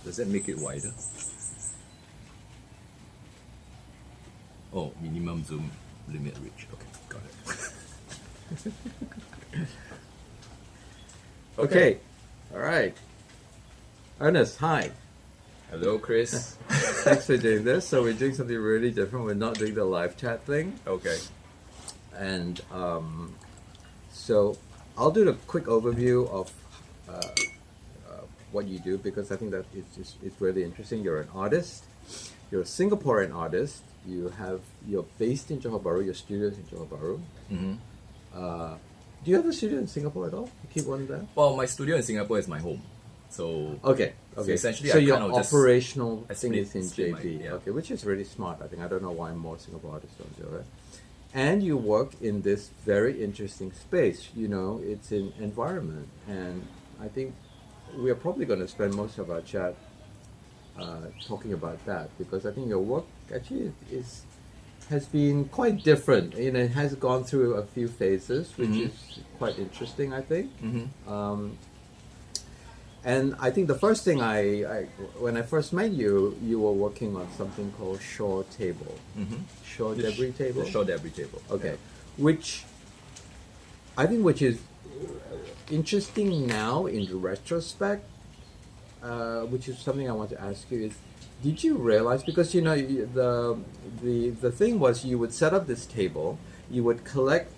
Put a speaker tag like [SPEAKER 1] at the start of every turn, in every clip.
[SPEAKER 1] Does that make it wider? Oh, minimum zoom limit reach. Okay, got it.
[SPEAKER 2] Okay. All right. Ernest, hi.
[SPEAKER 1] Hello, Chris.
[SPEAKER 2] Thanks for doing this. So we're doing something really different. We're not doing the live chat thing.
[SPEAKER 1] Okay.
[SPEAKER 2] And so I'll do the quick overview of what you do, because I think that it's really interesting. You're an artist. You're a Singaporean artist. You're based in Johor Bahru. Your studio is in Johor Bahru.
[SPEAKER 1] Mm-hmm.
[SPEAKER 2] Do you have a studio in Singapore at all? You keep one there?
[SPEAKER 1] Well, my studio in Singapore is my home. So
[SPEAKER 2] Okay.
[SPEAKER 1] So essentially,
[SPEAKER 2] so
[SPEAKER 1] I
[SPEAKER 2] your
[SPEAKER 1] kind of just-
[SPEAKER 2] operational
[SPEAKER 1] I
[SPEAKER 2] thing is in
[SPEAKER 1] split
[SPEAKER 2] JB.
[SPEAKER 1] yeah.
[SPEAKER 2] Okay, which is really smart. I think I don't know why more Singapore artists don't do it. And you work in this very interesting space. You know, it's in environment, and I think we are probably going to spend most of our chat talking about that, because I think your work actually has been quite different. You know, it has gone through a few phases, which
[SPEAKER 1] Mhm.
[SPEAKER 2] is quite interesting, I think.
[SPEAKER 1] Mm-hmm.
[SPEAKER 2] And I think the first thing when I first met you, you were working on something called shore table,
[SPEAKER 1] Mm-hmm.
[SPEAKER 2] shore debris table.
[SPEAKER 1] The shore debris table.
[SPEAKER 2] Okay, which which is interesting now in retrospect, which is something I want to ask you is, did you realize, because you know the thing was, you would set up this table, you would collect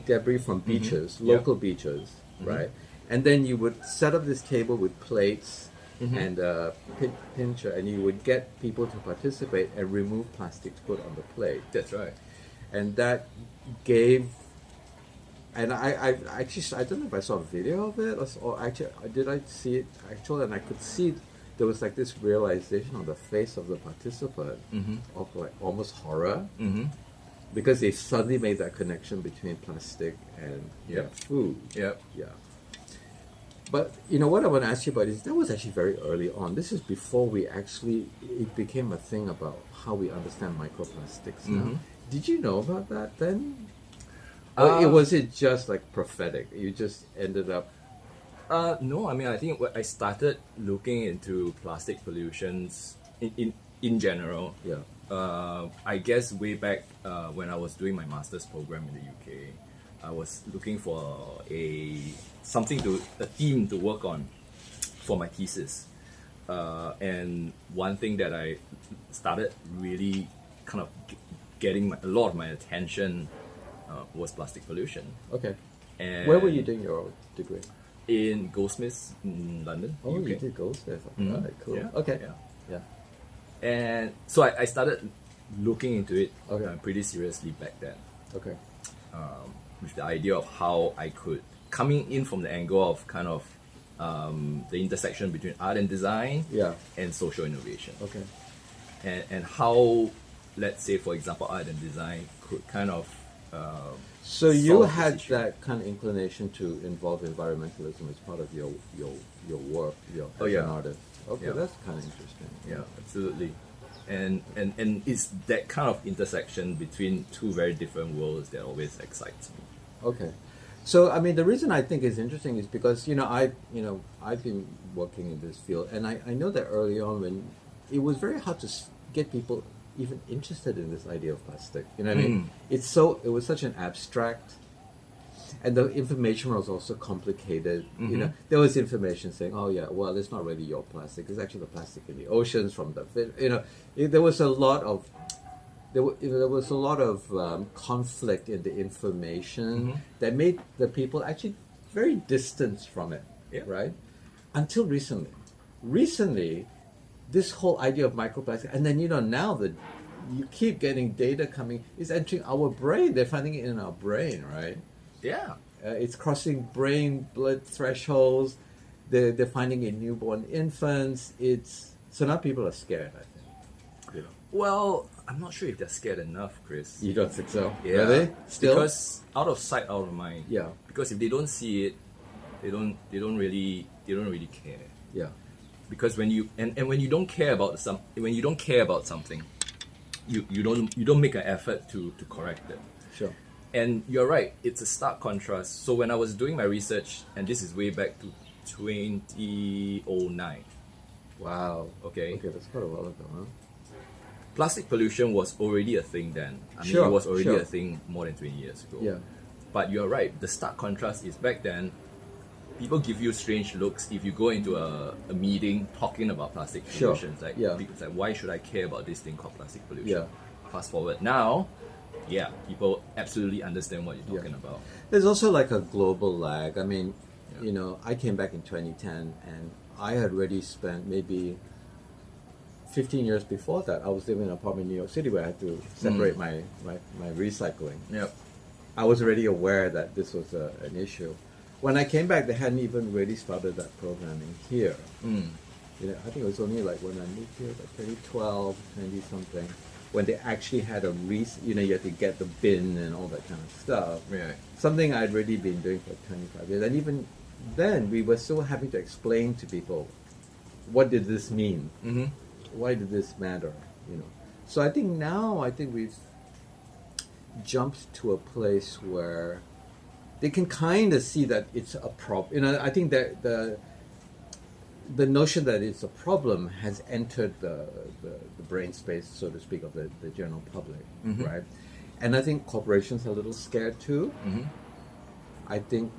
[SPEAKER 2] debris from beaches,
[SPEAKER 1] Yeah.
[SPEAKER 2] local beaches, right? And then you would set up this table with plates and a pincher, and you would get people to participate and remove plastic to put on the plate.
[SPEAKER 1] That's right.
[SPEAKER 2] And that gave, and I actually, I don't know if I saw a video of it, or actually, did I see it actually, and I could see there was like this realization on the face of the participant of like almost horror, because they suddenly made that connection between plastic and
[SPEAKER 1] Yeah.
[SPEAKER 2] food.
[SPEAKER 1] Yep.
[SPEAKER 2] Yeah. But you know what I want to ask you about is, that was actually very early on. This is before it became a thing about how we understand microplastics now. Did you know about that then? Or was it just like prophetic? You just ended up...
[SPEAKER 1] No, I mean, I think when I started looking into plastic pollutions in general, I guess way back when I was doing my master's program in the UK, I was looking for a theme to work on for my thesis. And one thing that I started really kind of getting a lot of my attention was plastic pollution.
[SPEAKER 2] Okay.
[SPEAKER 1] And
[SPEAKER 2] Where were you doing your degree?
[SPEAKER 1] in Goldsmiths in London.
[SPEAKER 2] Oh,
[SPEAKER 1] UK.
[SPEAKER 2] you did Goldsmith.
[SPEAKER 1] Mhm.
[SPEAKER 2] Right, cool.
[SPEAKER 1] Yeah,
[SPEAKER 2] Okay.
[SPEAKER 1] yeah. And so I started looking into it
[SPEAKER 2] Okay.
[SPEAKER 1] pretty seriously back then,
[SPEAKER 2] Okay.
[SPEAKER 1] with the idea of how I could, coming in from the angle of kind of the intersection between art and design
[SPEAKER 2] Yeah.
[SPEAKER 1] and social innovation.
[SPEAKER 2] Okay.
[SPEAKER 1] And how, let's say, for example, art and design could kind of
[SPEAKER 2] So you
[SPEAKER 1] solve this
[SPEAKER 2] had
[SPEAKER 1] issue.
[SPEAKER 2] that kind of inclination to involve environmentalism as part of your work,
[SPEAKER 1] Oh,
[SPEAKER 2] as
[SPEAKER 1] yeah.
[SPEAKER 2] an artist. Okay,
[SPEAKER 1] Yeah.
[SPEAKER 2] that's kind of interesting.
[SPEAKER 1] Yeah, absolutely. And it's that kind of intersection between two very different worlds that always excites me.
[SPEAKER 2] Okay, so I mean, the reason I think it's interesting is because I've been working in this field, and I know that early on, when it was very hard to get people even interested in this idea of plastic. You know what I mean? It was such an abstract, and the information was also complicated. You know, there was information saying, "Oh yeah, well, it's not really your plastic; it's actually the plastic in the oceans from the." There was a lot of conflict in the information that made the people actually very distant from it.
[SPEAKER 1] Yeah.
[SPEAKER 2] Right? Until recently. Recently, this whole idea of microplastic, and then now that you keep getting data coming, it's entering our brain. They're finding it in our brain, right?
[SPEAKER 1] Yeah.
[SPEAKER 2] It's crossing brain-blood thresholds. They're finding it in newborn infants. So now people are scared, I think.
[SPEAKER 1] Well, I'm not sure if they're scared enough, Chris.
[SPEAKER 2] You don't think so?
[SPEAKER 1] Yeah.
[SPEAKER 2] Really? Still?
[SPEAKER 1] Because out of sight, out of mind.
[SPEAKER 2] Yeah.
[SPEAKER 1] Because if they don't see it, they don't really care.
[SPEAKER 2] Yeah.
[SPEAKER 1] Because when you don't care about something, you don't make an effort to correct it.
[SPEAKER 2] Sure.
[SPEAKER 1] And you're right, it's a stark contrast. So when I was doing my research, and this is way back to 2009,
[SPEAKER 2] Wow.
[SPEAKER 1] Okay.
[SPEAKER 2] Okay, that's quite a while ago, huh?
[SPEAKER 1] Plastic pollution was already a thing then. I mean,
[SPEAKER 2] Sure,
[SPEAKER 1] it was already
[SPEAKER 2] sure.
[SPEAKER 1] a thing more than 20 years ago.
[SPEAKER 2] Yeah.
[SPEAKER 1] But you're right. The stark contrast is back then, people give you strange looks if you go into a meeting talking about plastic
[SPEAKER 2] Sure.
[SPEAKER 1] pollution. It's like,
[SPEAKER 2] Yeah.
[SPEAKER 1] it's like, why should I care about this thing called plastic pollution?
[SPEAKER 2] Yeah.
[SPEAKER 1] Fast forward now, yeah, people absolutely understand what you're talking about.
[SPEAKER 2] There's also like a global lag. I mean,
[SPEAKER 1] Yeah.
[SPEAKER 2] you know, I came back in 2010 and I had already spent maybe 15 years before that. I was living in an apartment in New York City where I had to separate my recycling.
[SPEAKER 1] Yep.
[SPEAKER 2] I was already aware that this was an issue. When I came back, they hadn't even really started that programming here. You know, I think it was only like when I moved here, like 2012, 20 something, when they actually had a you know, you had to get the bin and all that kind of stuff.
[SPEAKER 1] Right.
[SPEAKER 2] Something I'd already been doing for 25 years. And even then, we were still having to explain to people, what did this mean?
[SPEAKER 1] Mm-hmm.
[SPEAKER 2] Why did this matter? You know. So I think now, we've jumped to a place where they can kind of see that it's a problem. You know, I think that the notion that it's a problem has entered the brain space, so to speak, of the general public, right? And I think corporations are a little scared too. I think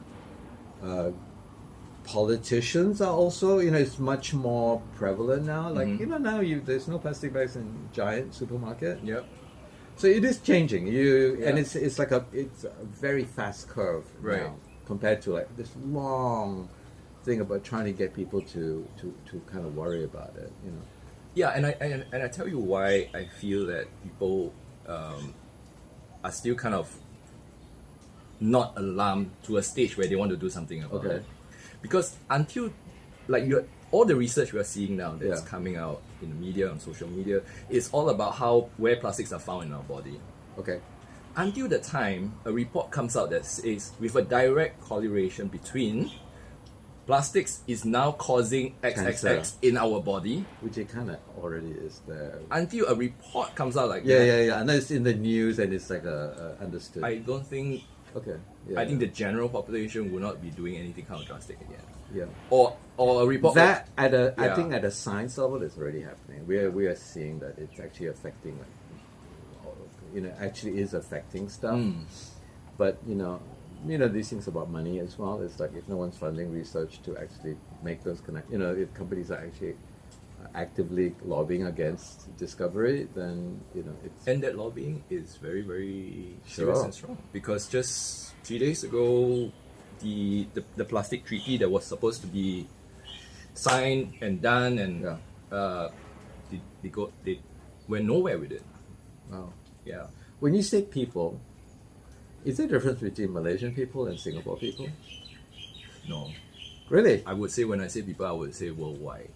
[SPEAKER 2] politicians are also, you know, it's much more prevalent now. Like, you know, now there's no plastic bags in giant supermarket.
[SPEAKER 1] Yep.
[SPEAKER 2] So it is changing. And
[SPEAKER 1] Yeah.
[SPEAKER 2] it's like a very fast curve
[SPEAKER 1] Right.
[SPEAKER 2] now compared to like this long thing about trying to get people to kind of worry about it, you know.
[SPEAKER 1] Yeah, and I tell you why I feel that people are still kind of not alarmed to a stage where they want to do something about
[SPEAKER 2] Okay.
[SPEAKER 1] it. Because until, like, all the research we're seeing now that's
[SPEAKER 2] Yeah.
[SPEAKER 1] coming out in the media, on social media, is all about where plastics are found in our body.
[SPEAKER 2] Okay.
[SPEAKER 1] Until the time a report comes out that says, with a direct correlation between plastics is now causing XXX
[SPEAKER 2] Cancer.
[SPEAKER 1] in our body,
[SPEAKER 2] Which it kind of already is there.
[SPEAKER 1] until a report comes out like
[SPEAKER 2] Yeah,
[SPEAKER 1] that,
[SPEAKER 2] yeah, yeah. And it's in the news and it's like understood.
[SPEAKER 1] I don't think,
[SPEAKER 2] Okay. Yeah,
[SPEAKER 1] I think the general population will not be doing anything kind of drastic again.
[SPEAKER 2] yeah.
[SPEAKER 1] Or a report
[SPEAKER 2] That I
[SPEAKER 1] Yeah.
[SPEAKER 2] think at a science level it's already happening. We are seeing that it's actually affecting, like, you know, actually is affecting stuff. But you know, these things about money as well. It's like if no one's funding research to actually make those connect, you know, if companies are actually actively lobbying against discovery, then you know it's
[SPEAKER 1] And that lobbying is very, very serious
[SPEAKER 2] Sure.
[SPEAKER 1] and strong. Because just 3 days ago, the plastic treaty that was supposed to be signed and done and they went nowhere with it.
[SPEAKER 2] wow.
[SPEAKER 1] Yeah.
[SPEAKER 2] When you say people, is there a difference between Malaysian people and Singapore people?
[SPEAKER 1] No.
[SPEAKER 2] Really?
[SPEAKER 1] I would say when I say people, I would say worldwide.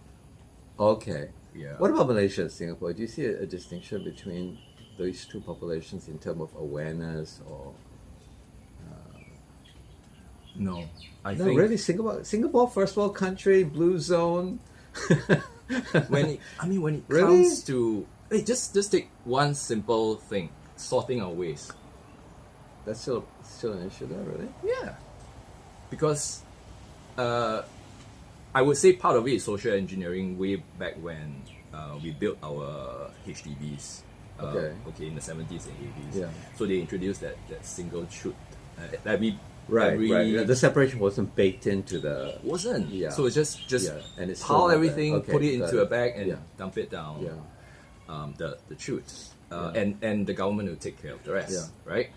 [SPEAKER 2] Okay.
[SPEAKER 1] Yeah.
[SPEAKER 2] What about Malaysia and Singapore? Do you see a distinction between those two populations in terms of awareness or?
[SPEAKER 1] No. I
[SPEAKER 2] No,
[SPEAKER 1] think
[SPEAKER 2] really, Singapore, first world country, blue zone.
[SPEAKER 1] when it
[SPEAKER 2] Really?
[SPEAKER 1] comes to just take one simple thing, sorting our waste.
[SPEAKER 2] That's still an issue there, really.
[SPEAKER 1] Yeah, because I would say part of it is social engineering way back when we built our HDBs.
[SPEAKER 2] Okay.
[SPEAKER 1] In the 70s and 80s.
[SPEAKER 2] Yeah.
[SPEAKER 1] So they introduced that single chute. Every
[SPEAKER 2] Right. The separation wasn't baked into the.
[SPEAKER 1] wasn't.
[SPEAKER 2] Yeah.
[SPEAKER 1] So it's just
[SPEAKER 2] Yeah, and it's
[SPEAKER 1] pile
[SPEAKER 2] still not
[SPEAKER 1] everything,
[SPEAKER 2] there. Okay,
[SPEAKER 1] put it
[SPEAKER 2] got
[SPEAKER 1] into
[SPEAKER 2] it.
[SPEAKER 1] a bag, and
[SPEAKER 2] Yeah.
[SPEAKER 1] dump it down.
[SPEAKER 2] Yeah.
[SPEAKER 1] The chute,
[SPEAKER 2] Yeah.
[SPEAKER 1] and the government will take care of the rest,
[SPEAKER 2] Yeah.
[SPEAKER 1] right?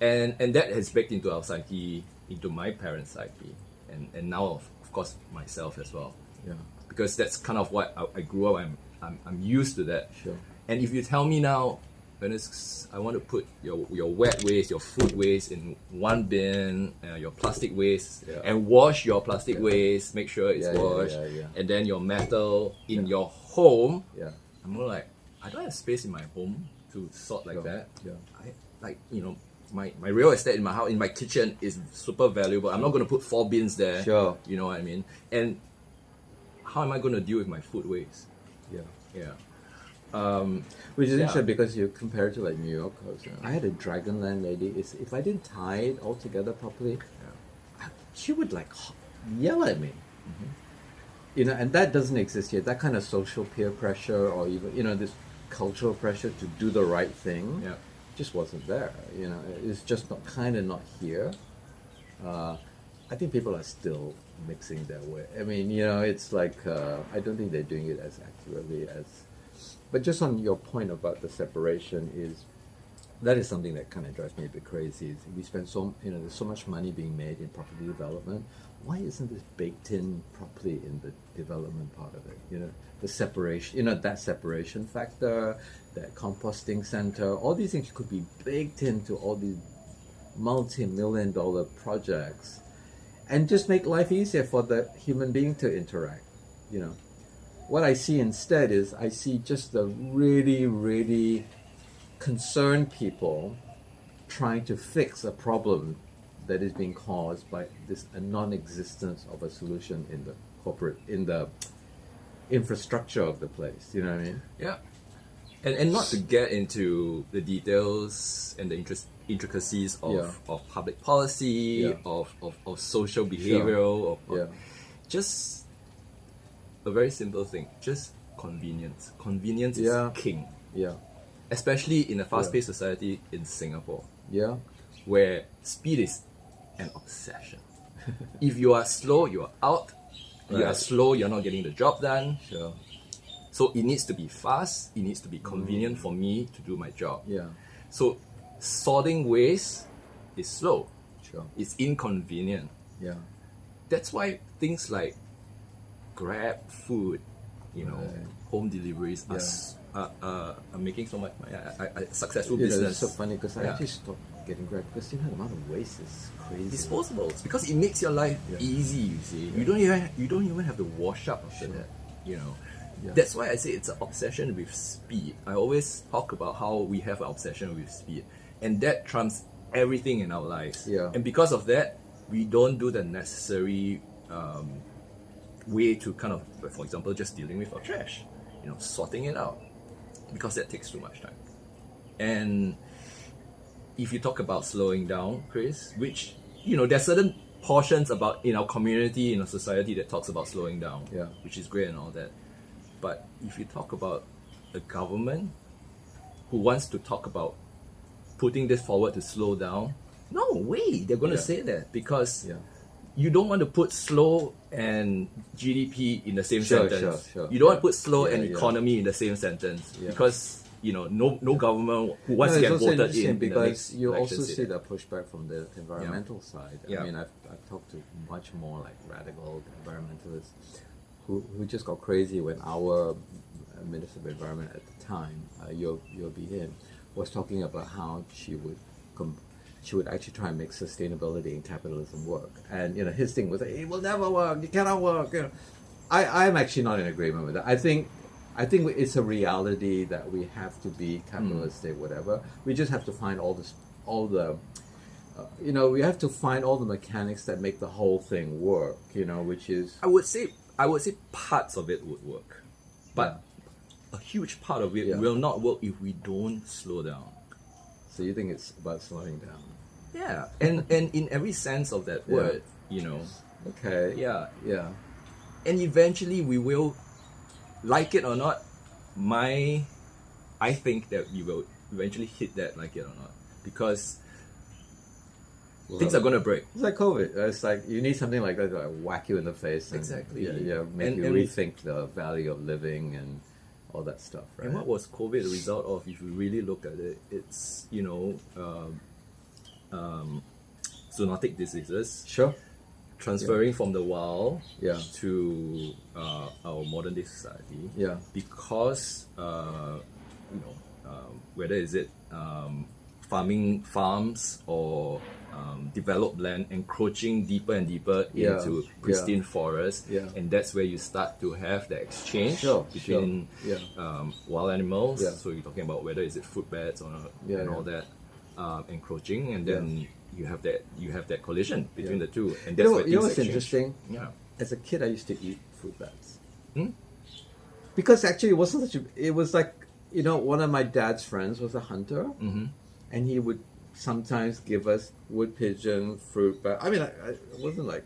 [SPEAKER 1] And that has baked into our psyche, into my parents' psyche, and now of course myself as well,
[SPEAKER 2] Yeah.
[SPEAKER 1] because that's kind of what I grew up. I'm used to that.
[SPEAKER 2] Sure.
[SPEAKER 1] And if you tell me now, Ernest, I want to put your wet waste, your food waste in one bin, your plastic waste,
[SPEAKER 2] Yeah.
[SPEAKER 1] and wash your plastic
[SPEAKER 2] Yeah.
[SPEAKER 1] waste, make sure it's
[SPEAKER 2] Yeah, yeah,
[SPEAKER 1] washed,
[SPEAKER 2] yeah.
[SPEAKER 1] and then your metal in
[SPEAKER 2] Yeah.
[SPEAKER 1] your home.
[SPEAKER 2] Yeah.
[SPEAKER 1] I'm more like, I don't have space in my home to sort like
[SPEAKER 2] Sure.
[SPEAKER 1] that.
[SPEAKER 2] Yeah.
[SPEAKER 1] I like, my real estate in my house, in my kitchen is super valuable. I'm not going to put 4 bins there.
[SPEAKER 2] Sure.
[SPEAKER 1] You know what I mean? And how am I going to deal with my food waste?
[SPEAKER 2] Yeah.
[SPEAKER 1] Yeah.
[SPEAKER 2] Which is
[SPEAKER 1] Yeah.
[SPEAKER 2] interesting because you compare it to like New York. I had a Dragonland lady. If I didn't tie it all together properly, she would like yell at me. you know, and that doesn't exist here. That kind of social peer pressure, or even, you know, this cultural pressure to do the right thing,
[SPEAKER 1] Yeah.
[SPEAKER 2] just wasn't there. You know, it's just not kind of not here. I think people are still mixing their way. I mean, you know, it's like I don't think they're doing it as accurately as. But just on your point about the separation, is that is something that kind of drives me a bit crazy. Is we spend so, you know, there's so much money being made in property development. Why isn't this baked in properly in the development part of it? You know, the separation, you know, that separation factor, that composting center, all these things could be baked into all these multi-million-dollar projects, and just make life easier for the human being to interact. You know, what I see instead is I see just the really, really concerned people trying to fix a problem that is being caused by this a non-existence of a solution in the corporate, in the infrastructure of the place. You know what I mean?
[SPEAKER 1] Yeah. And not to get into the details and the intricacies of public policy, of social behavioral, just a very simple thing, just convenience. Convenience is king.
[SPEAKER 2] Yeah.
[SPEAKER 1] Especially in a fast-paced society in Singapore.
[SPEAKER 2] Yeah.
[SPEAKER 1] Where speed is an obsession. If you are slow, you are out. You are slow, you're not getting the job done.
[SPEAKER 2] Sure.
[SPEAKER 1] So it needs to be fast, it needs to be convenient for me to do my job.
[SPEAKER 2] Yeah.
[SPEAKER 1] So sorting waste is slow.
[SPEAKER 2] Sure.
[SPEAKER 1] It's inconvenient.
[SPEAKER 2] Yeah.
[SPEAKER 1] That's why things like Grab food, you know, home deliveries are making so much money. A successful business.
[SPEAKER 2] It's so funny because I actually stopped getting Grab because, you know, the amount of waste is crazy.
[SPEAKER 1] Disposables, because it makes your life easy. You see, you don't even have to wash up after that. You know. Yeah. That's why I say it's an obsession with speed. I always talk about how we have an obsession with speed, and that trumps everything in our lives.
[SPEAKER 2] Yeah.
[SPEAKER 1] And because of that, we don't do the necessary way to kind of, for example, just dealing with our trash, you know, sorting it out, because that takes too much time. And if you talk about slowing down, Chris, which, you know, there's certain portions about in our community, in our society that talks about slowing down, which is great and all that. But if you talk about a government who wants to talk about putting this forward to slow down, no way they're going to say that, because you don't want to put slow and GDP in the same sentence. You don't want to put slow and economy in the same sentence, because, you know, no government who wants to get voted in
[SPEAKER 2] because
[SPEAKER 1] the
[SPEAKER 2] you
[SPEAKER 1] election
[SPEAKER 2] also see the pushback from the environmental side. I mean, I've talked to much more like radical environmentalists who just got crazy when our Minister of Environment at the time, Yobi Him, was talking about how she would actually try and make sustainability and capitalism work. And, you know, his thing was, it will never work, it cannot work. You know, I'm actually not in agreement with that. I think it's a reality that we have to be capitalistic, whatever. We just have to find we have to find all the mechanics that make the whole thing work, you know, which is...
[SPEAKER 1] I would say parts of it would work, but a huge part of it will not work if we don't slow down.
[SPEAKER 2] So you think it's about slowing down?
[SPEAKER 1] Yeah, and in every sense of that word, you know.
[SPEAKER 2] Okay.
[SPEAKER 1] Yeah.
[SPEAKER 2] Yeah.
[SPEAKER 1] And eventually we will, like it or not, I think that we will eventually hit that, like it or not, because things are going to break.
[SPEAKER 2] It's like COVID. It's like you need something like that to like whack you in the face. And,
[SPEAKER 1] exactly.
[SPEAKER 2] Make you rethink the value of living and all that stuff, right?
[SPEAKER 1] And what was COVID a result of? If you really look at it, it's, you know, zoonotic diseases.
[SPEAKER 2] Sure.
[SPEAKER 1] Transferring from the wild
[SPEAKER 2] to
[SPEAKER 1] our modern day society.
[SPEAKER 2] Yeah.
[SPEAKER 1] Because, you know, whether is it farms or developed land encroaching deeper and deeper into pristine forests, and that's where you start to have the exchange between wild animals. So you're talking about whether is it footbeds or and all that encroaching, and then you have that collision between the two, and that's where things
[SPEAKER 2] what's
[SPEAKER 1] exchange.
[SPEAKER 2] interesting?
[SPEAKER 1] Yeah.
[SPEAKER 2] As a kid, I used to eat footbeds because actually it wasn't such a. It was like, you know, one of my dad's friends was a hunter, and he would sometimes give us wood pigeon, fruit, but I mean, it wasn't like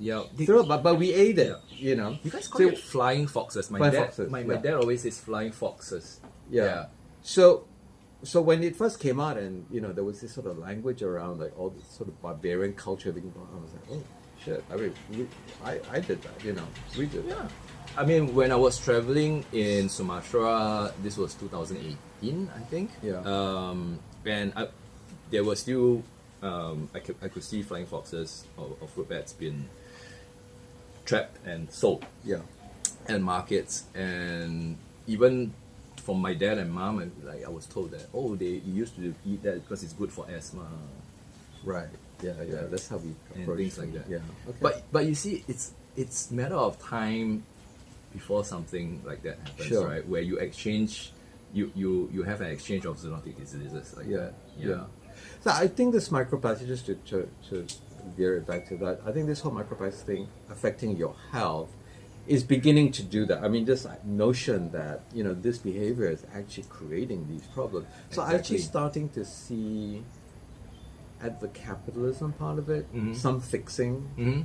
[SPEAKER 1] Yeah.
[SPEAKER 2] But we ate it, you know.
[SPEAKER 1] You guys call
[SPEAKER 2] So-
[SPEAKER 1] it flying foxes. My
[SPEAKER 2] Flying
[SPEAKER 1] dad,
[SPEAKER 2] foxes,
[SPEAKER 1] my
[SPEAKER 2] yeah.
[SPEAKER 1] dad always says flying foxes.
[SPEAKER 2] Yeah. So when it first came out, and you know, there was this sort of language around like all this sort of barbarian culture being brought on, I was like, oh shit. I mean, I did that, you know. We did that.
[SPEAKER 1] Yeah. I mean, when I was traveling in Sumatra, this was 2018, I think.
[SPEAKER 2] Yeah.
[SPEAKER 1] And there were still, I could see flying foxes or fruit bats being trapped and sold.
[SPEAKER 2] Yeah.
[SPEAKER 1] And markets, and even from my dad and mom, and like I was told that they used to eat that because it's good for asthma
[SPEAKER 2] Right. Yeah. That's how we
[SPEAKER 1] and
[SPEAKER 2] approach
[SPEAKER 1] things like
[SPEAKER 2] food.
[SPEAKER 1] that.
[SPEAKER 2] Yeah. Okay.
[SPEAKER 1] But you see, it's matter of time before something like that happens,
[SPEAKER 2] Sure.
[SPEAKER 1] right? Where you exchange, you have an exchange of zoonotic diseases like that.
[SPEAKER 2] Yeah. So I think this microplastic, just to veer it back to that, I think this whole microplastic thing affecting your health is beginning to do that. I mean, this notion that, you know, this behavior is actually creating these problems. So I'm actually
[SPEAKER 1] Exactly.
[SPEAKER 2] starting to see at the capitalism part of it, some fixing.
[SPEAKER 1] Mm-hmm.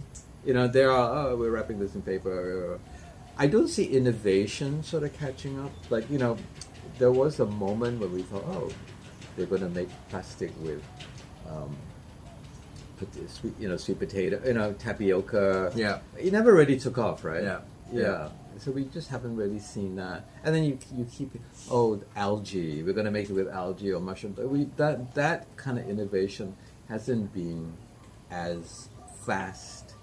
[SPEAKER 2] You know, there are, we're wrapping this in paper. I don't see innovation sort of catching up. Like, you know, there was a moment when we thought, they're going to make plastic with, sweet potato, tapioca.
[SPEAKER 1] Yeah.
[SPEAKER 2] It never really took off, right?
[SPEAKER 1] Yeah.
[SPEAKER 2] So we just haven't really seen that. And then you keep, algae. We're going to make it with algae or mushroom. That kind of innovation hasn't been as fast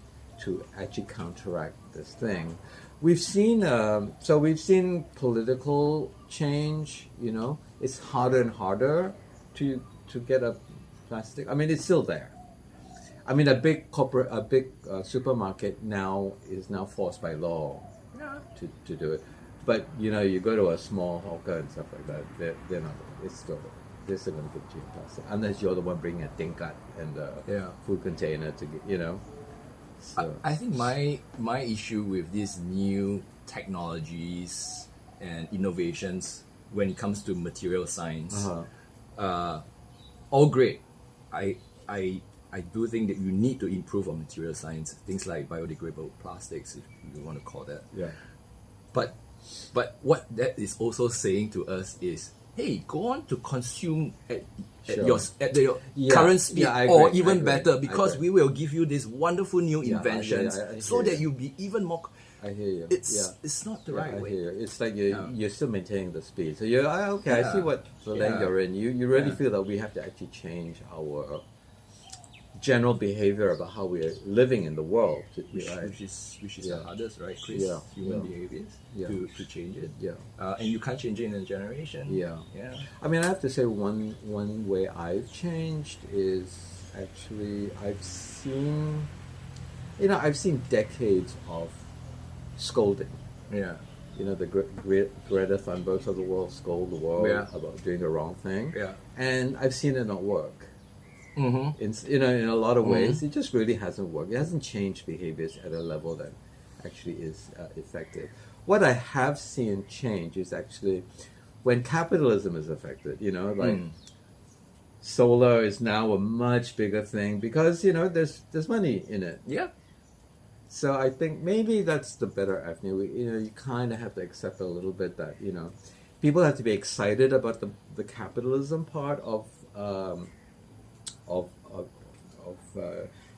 [SPEAKER 2] to actually counteract this thing. We've seen political change. You know, it's harder and harder to get a plastic. I mean, it's still there. I mean, a big supermarket is now forced by law to do it. But you know, you go to a small hawker and stuff like that, they're not. They're still going to give you plastic unless you're the one bringing a tingkat and a food container to get, you know. So.
[SPEAKER 1] I think my issue with these new technologies and innovations when it comes to material science, all great. I do think that you need to improve on material science, things like biodegradable plastics, if you want to call that.
[SPEAKER 2] Yeah.
[SPEAKER 1] But what that is also saying to us is, hey, go on to consume at your current speed, or even better, because we will give you these wonderful new inventions so that you'll be even more.
[SPEAKER 2] I hear you.
[SPEAKER 1] It's not the right way.
[SPEAKER 2] I hear you. It's like you're still maintaining the speed. So you're okay. I see what the lane you're in. You really feel that we have to actually change our general behavior about how we're living in the world,
[SPEAKER 1] which is the hardest, right, Chris? Human behaviors to change it. And you can't change it in a generation.
[SPEAKER 2] I mean, I have to say one way I've changed is actually I've seen decades of scolding.
[SPEAKER 1] Yeah.
[SPEAKER 2] You know, the Greta Thunbergs of the world scold the world about doing the wrong thing.
[SPEAKER 1] Yeah.
[SPEAKER 2] And I've seen it not work.
[SPEAKER 1] Mm-hmm.
[SPEAKER 2] In a lot of ways, it just really hasn't worked. It hasn't changed behaviors at a level that actually is effective. What I have seen change is actually when capitalism is affected. You know, like solar is now a much bigger thing because there's money in it.
[SPEAKER 1] Yeah.
[SPEAKER 2] So I think maybe that's the better avenue. You kind of have to accept a little bit that people have to be excited about the capitalism part of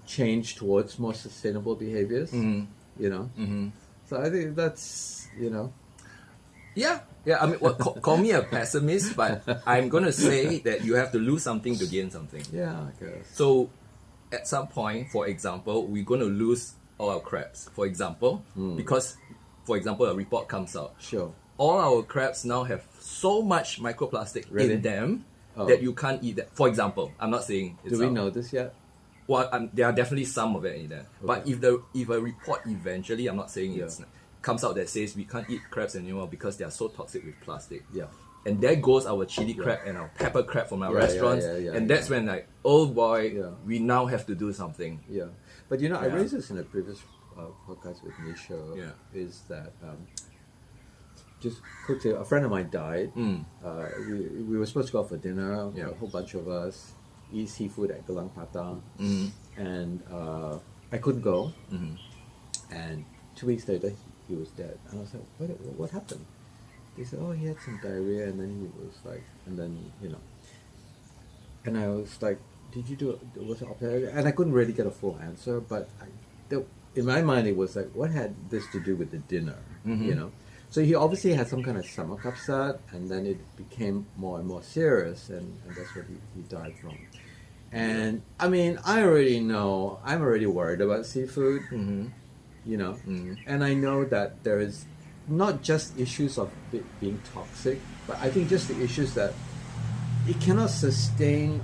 [SPEAKER 2] change towards more sustainable behaviors. So I think that's
[SPEAKER 1] Yeah. I mean, call me a pessimist, but I'm gonna say that you have to lose something to gain something.
[SPEAKER 2] Yeah, I guess.
[SPEAKER 1] So, at some point, for example, we're gonna lose all our crabs. For example, because, for example, a report comes out.
[SPEAKER 2] Sure.
[SPEAKER 1] All our crabs now have so much microplastic in them that you can't eat that. For example, I'm not saying it's
[SPEAKER 2] Do we know this yet?
[SPEAKER 1] Well, there are definitely some of it in there. Okay. But if a report eventually, I'm not saying it comes out that says we can't eat crabs anymore because they are so toxic with plastic.
[SPEAKER 2] Yeah.
[SPEAKER 1] And there goes our chili crab and our pepper crab from our restaurants. And that's when oh boy, we now have to do something.
[SPEAKER 2] Yeah. But I raised this in a previous podcast with Misha. Is that just quickly, a friend of mine died. We were supposed to go out for dinner, a whole bunch of us, eat seafood at Gelang Patang. And I couldn't go, and 2 weeks later he was dead. And I was like, what happened? They said, oh, he had some diarrhea, and then he was like, and then and I was like, did you do it? Was it operated? And I couldn't really get a full answer, but in my mind it was like, what had this to do with the dinner? So he obviously had some kind of stomach upset, and then it became more and more serious, and that's what he died from. And I mean, I already know, I'm already worried about seafood, and I know that there is not just issues of it being toxic, but I think just the issues that it cannot sustain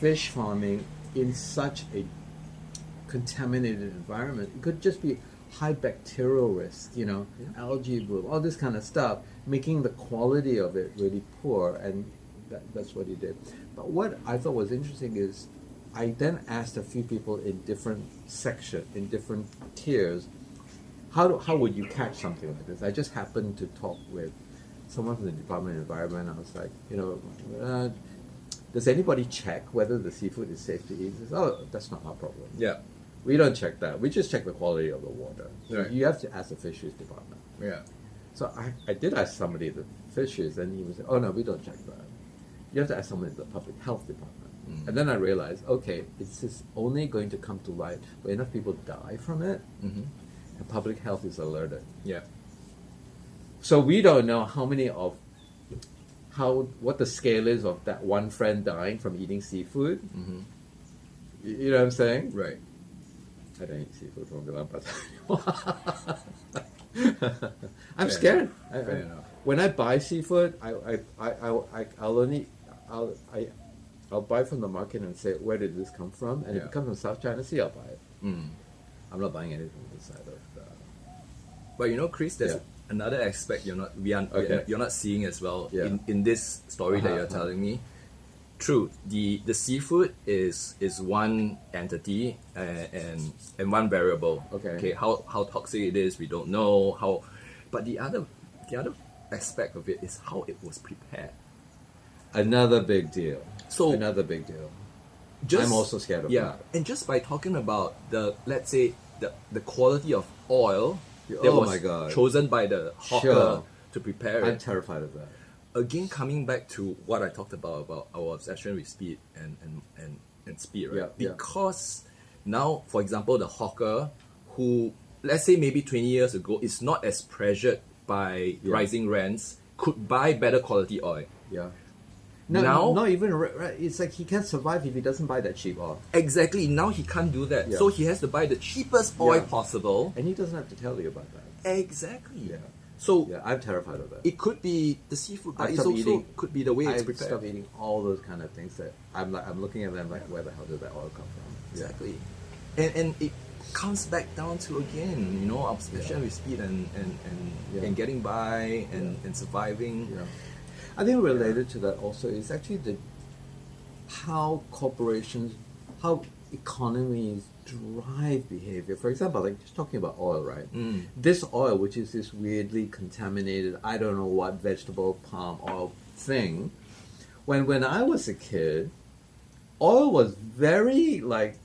[SPEAKER 2] fish farming in such a contaminated environment. It could just be high bacterial risk, algae bloom, all this kind of stuff, making the quality of it really poor, and that's what he did. But what I thought was interesting is I then asked a few people in different sections, in different tiers, how would you catch something like this? I just happened to talk with someone from the Department of Environment. I was like, does anybody check whether the seafood is safe to eat? He says, oh, that's not our problem.
[SPEAKER 1] Yeah.
[SPEAKER 2] We don't check that. We just check the quality of the water. So
[SPEAKER 1] Right.
[SPEAKER 2] you have to ask the fisheries department.
[SPEAKER 1] Yeah.
[SPEAKER 2] So I did ask somebody at the fisheries, and he was like, oh no, we don't check that. You have to ask someone at the public health department. And then I realized, okay, it's just only going to come to light when enough people die from it, and public health is alerted.
[SPEAKER 1] Yeah.
[SPEAKER 2] So we don't know what the scale is of that one friend dying from eating seafood. You know what I'm saying?
[SPEAKER 1] Right.
[SPEAKER 2] I don't eat seafood from Ulaanbaatar anymore. I'm scared.
[SPEAKER 1] Fair enough.
[SPEAKER 2] When I buy seafood, I'll buy from the market and say, where did this come from? And if it comes from South China Sea, I'll buy it. I'm not buying anything from this side of
[SPEAKER 1] But Chris, there's another aspect you're not seeing as well in this story that you're telling me. True, the seafood is one entity and one variable. Okay, how toxic it is, we don't know how, but the other aspect of it is how it was prepared.
[SPEAKER 2] Another big deal.
[SPEAKER 1] Another
[SPEAKER 2] big deal.
[SPEAKER 1] I'm
[SPEAKER 2] also scared of that.
[SPEAKER 1] And just by talking about let's say the quality of oil that
[SPEAKER 2] Oh
[SPEAKER 1] was
[SPEAKER 2] my God.
[SPEAKER 1] chosen by the hawker to prepare
[SPEAKER 2] I'm
[SPEAKER 1] it.
[SPEAKER 2] terrified of that.
[SPEAKER 1] Again, coming back to what I talked about our obsession with speed and speed, right? Because now, for example, the hawker who, let's say maybe 20 years ago, is not as pressured by rising rents, could buy better quality oil.
[SPEAKER 2] Yeah.
[SPEAKER 1] Now,
[SPEAKER 2] not even. It's like he can't survive if he doesn't buy that cheap oil.
[SPEAKER 1] Exactly. Now he can't do that. So he has to buy the cheapest oil possible.
[SPEAKER 2] And he doesn't have to tell you about that.
[SPEAKER 1] Exactly.
[SPEAKER 2] Yeah.
[SPEAKER 1] So
[SPEAKER 2] I'm terrified of that.
[SPEAKER 1] it could be the seafood, but
[SPEAKER 2] I've
[SPEAKER 1] it
[SPEAKER 2] stopped
[SPEAKER 1] also
[SPEAKER 2] eating-
[SPEAKER 1] could be the way it's
[SPEAKER 2] I've
[SPEAKER 1] prepared.
[SPEAKER 2] stopped eating all those kind of things that I'm looking at them like, where the hell did that oil come from?
[SPEAKER 1] Exactly. And it comes back down to, again, obsession with speed and getting by and surviving.
[SPEAKER 2] Yeah. I think related to that also is actually how corporations, how economies drive behavior. For example, like just talking about oil, right? This oil, which is this weirdly contaminated, I don't know what vegetable palm oil thing. When I was a kid, oil was very like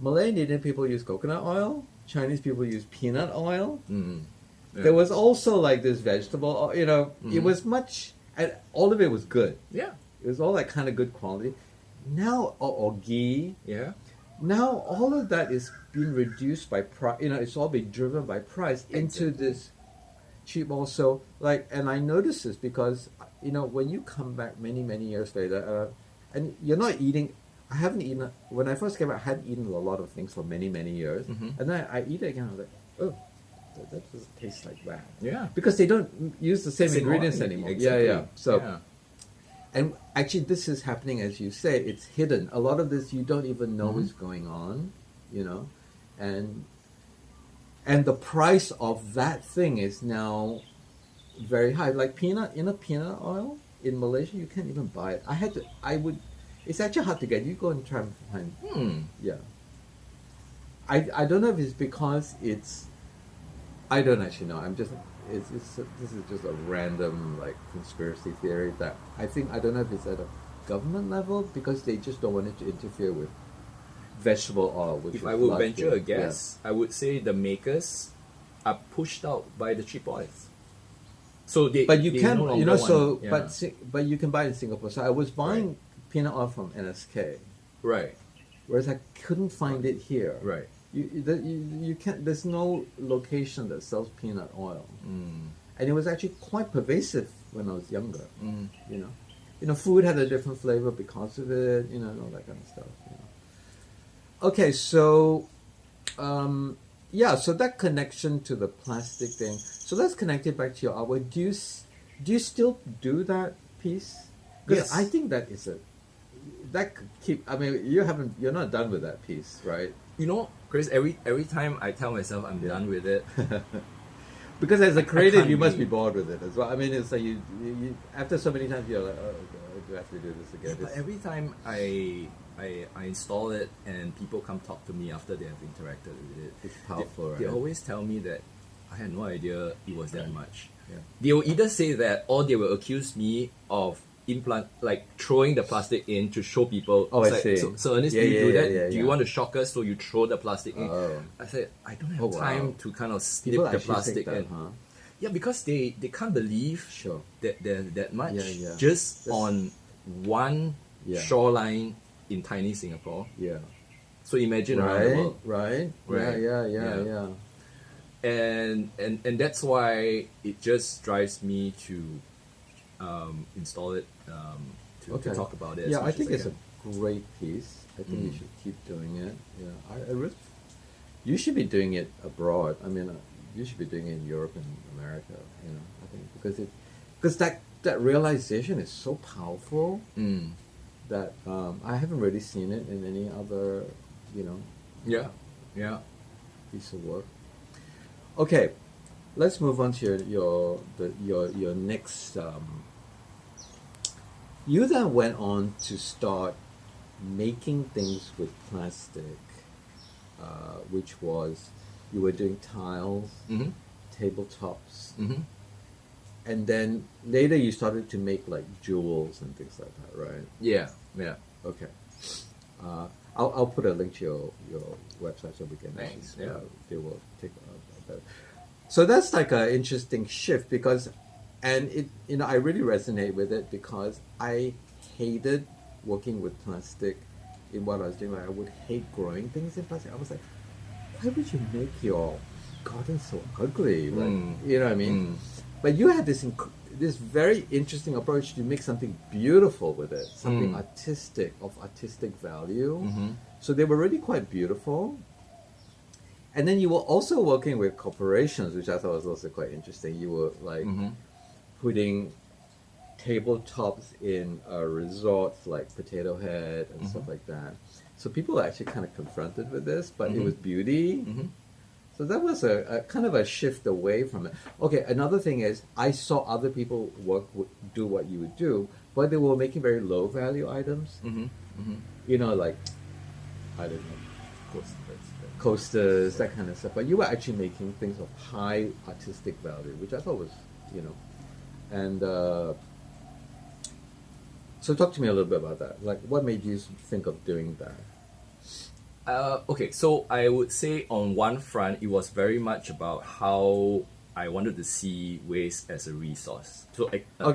[SPEAKER 2] Malay and Indian people use coconut oil, Chinese people use peanut oil. There was also like this vegetable oil, it was much, and all of it was good.
[SPEAKER 1] Yeah.
[SPEAKER 2] It was all that kind of good quality. Now, or ghee.
[SPEAKER 1] Yeah.
[SPEAKER 2] Now all of that is being reduced by price. It's all being driven by price into this cheap also. And I notice this because when you come back many years later, and you're not eating. I haven't eaten when I first came out. I hadn't eaten a lot of things for many years, and then I eat it again. I was like, oh, that doesn't taste like that.
[SPEAKER 1] Yeah.
[SPEAKER 2] Because they don't use the same ingredients
[SPEAKER 1] oil,
[SPEAKER 2] anymore.
[SPEAKER 1] exactly.
[SPEAKER 2] Yeah. So.
[SPEAKER 1] Yeah.
[SPEAKER 2] And actually, this is happening, as you say, it's hidden. A lot of this you don't even know is going on, and the price of that thing is now very high. Like peanut oil in Malaysia, you can't even buy it. It's actually hard to get. You go and try and find. Yeah. I don't know if it's because I don't actually know. This is just a random conspiracy theory that I don't know if it's at a government level because they just don't want it to interfere with vegetable oil. Which
[SPEAKER 1] If
[SPEAKER 2] is
[SPEAKER 1] I would
[SPEAKER 2] largely-
[SPEAKER 1] venture a guess, I would say the makers are pushed out by the cheap oils. So
[SPEAKER 2] But you
[SPEAKER 1] they
[SPEAKER 2] can,
[SPEAKER 1] no longer
[SPEAKER 2] you know, so
[SPEAKER 1] want- yeah.
[SPEAKER 2] but you can buy it in Singapore. So I was buying peanut oil from NSK,
[SPEAKER 1] right,
[SPEAKER 2] whereas I couldn't find it here.
[SPEAKER 1] right.
[SPEAKER 2] You can't. There's no location that sells peanut oil, and it was actually quite pervasive when I was younger. You know, food had a different flavor because of it. You know, and all that kind of stuff. You know. Okay, so yeah, so that connection to the plastic thing. So let's connect it back to your artwork. Do you still do that piece? Because
[SPEAKER 1] Yes.
[SPEAKER 2] I think that is that could keep. I mean, you're not done with that piece, right?
[SPEAKER 1] You know, Chris, every time I tell myself I'm done with it,
[SPEAKER 2] Because as a creative,
[SPEAKER 1] can't
[SPEAKER 2] you must
[SPEAKER 1] be.
[SPEAKER 2] be bored with it as well. I mean, it's like you after so many times you're like, oh, God, do I have to do this again?
[SPEAKER 1] but every time I install it and people come talk to me after they have interacted with it,
[SPEAKER 2] It's powerful,
[SPEAKER 1] they
[SPEAKER 2] right?
[SPEAKER 1] always tell me that I had no idea it was that much.
[SPEAKER 2] Yeah.
[SPEAKER 1] They will either say that or they will accuse me of throwing the plastic in to show people.
[SPEAKER 2] Oh,
[SPEAKER 1] It's
[SPEAKER 2] I
[SPEAKER 1] like,
[SPEAKER 2] see.
[SPEAKER 1] So Ernest,
[SPEAKER 2] Yeah,
[SPEAKER 1] do you do
[SPEAKER 2] yeah,
[SPEAKER 1] that?
[SPEAKER 2] yeah,
[SPEAKER 1] Do you
[SPEAKER 2] yeah.
[SPEAKER 1] want to shock us so you throw the plastic in?
[SPEAKER 2] Oh.
[SPEAKER 1] I said, I don't have
[SPEAKER 2] Oh, wow.
[SPEAKER 1] time to kind of snip
[SPEAKER 2] People
[SPEAKER 1] the
[SPEAKER 2] actually
[SPEAKER 1] plastic
[SPEAKER 2] think that,
[SPEAKER 1] in.
[SPEAKER 2] huh?
[SPEAKER 1] Yeah, because they can't believe
[SPEAKER 2] Sure.
[SPEAKER 1] that there's that much
[SPEAKER 2] Yeah, yeah.
[SPEAKER 1] just
[SPEAKER 2] That's-
[SPEAKER 1] on one
[SPEAKER 2] Yeah.
[SPEAKER 1] shoreline in tiny Singapore.
[SPEAKER 2] Yeah.
[SPEAKER 1] So imagine around the world.
[SPEAKER 2] Right.
[SPEAKER 1] Right.
[SPEAKER 2] Yeah.
[SPEAKER 1] And that's why it just drives me to install it, to talk about it. as
[SPEAKER 2] Yeah, I
[SPEAKER 1] much
[SPEAKER 2] think
[SPEAKER 1] as
[SPEAKER 2] it's
[SPEAKER 1] can.
[SPEAKER 2] a great piece. I think you should keep doing it. Yeah, I really, you should be doing it abroad. I mean, you should be doing it in Europe and America. You know, I think because that realization is so powerful
[SPEAKER 1] Mm.
[SPEAKER 2] that I haven't really seen it in any other,
[SPEAKER 1] Yeah.
[SPEAKER 2] piece of work. Okay, let's move on to your next. You then went on to start making things with plastic, which was you were doing tiles,
[SPEAKER 1] Mm-hmm.
[SPEAKER 2] tabletops,
[SPEAKER 1] Mm-hmm.
[SPEAKER 2] and then later you started to make like jewels and things like that, right?
[SPEAKER 1] Yeah.
[SPEAKER 2] Okay. I'll put a link to your website so we can
[SPEAKER 1] Thanks,
[SPEAKER 2] actually,
[SPEAKER 1] yeah.
[SPEAKER 2] they will take that. So that's like an interesting shift because, and it, I really resonate with it because I hated working with plastic in what I was doing. Like I would hate growing things in plastic. I was like, why would you make your garden so ugly? Like, you know what I mean? But you had this this very interesting approach to make something beautiful with it, something artistic, of artistic value. So they were really quite beautiful. And then you were also working with corporations, which I thought was also quite interesting. You were like putting tabletops in resorts like Potato Head and stuff like that. So people were actually kind of confronted with this, but it was beauty. So that was a kind of a shift away from it. Okay, another thing is I saw other people do what you would do, but they were making very low value items. You know, like, I don't know, coasters, that kind of stuff. But you were actually making things of high artistic value, which I thought was, and so talk to me a little bit about that. Like, what made you think of doing that?
[SPEAKER 1] Okay, so I would say on one front, it was very much about how I wanted to see waste as a resource. So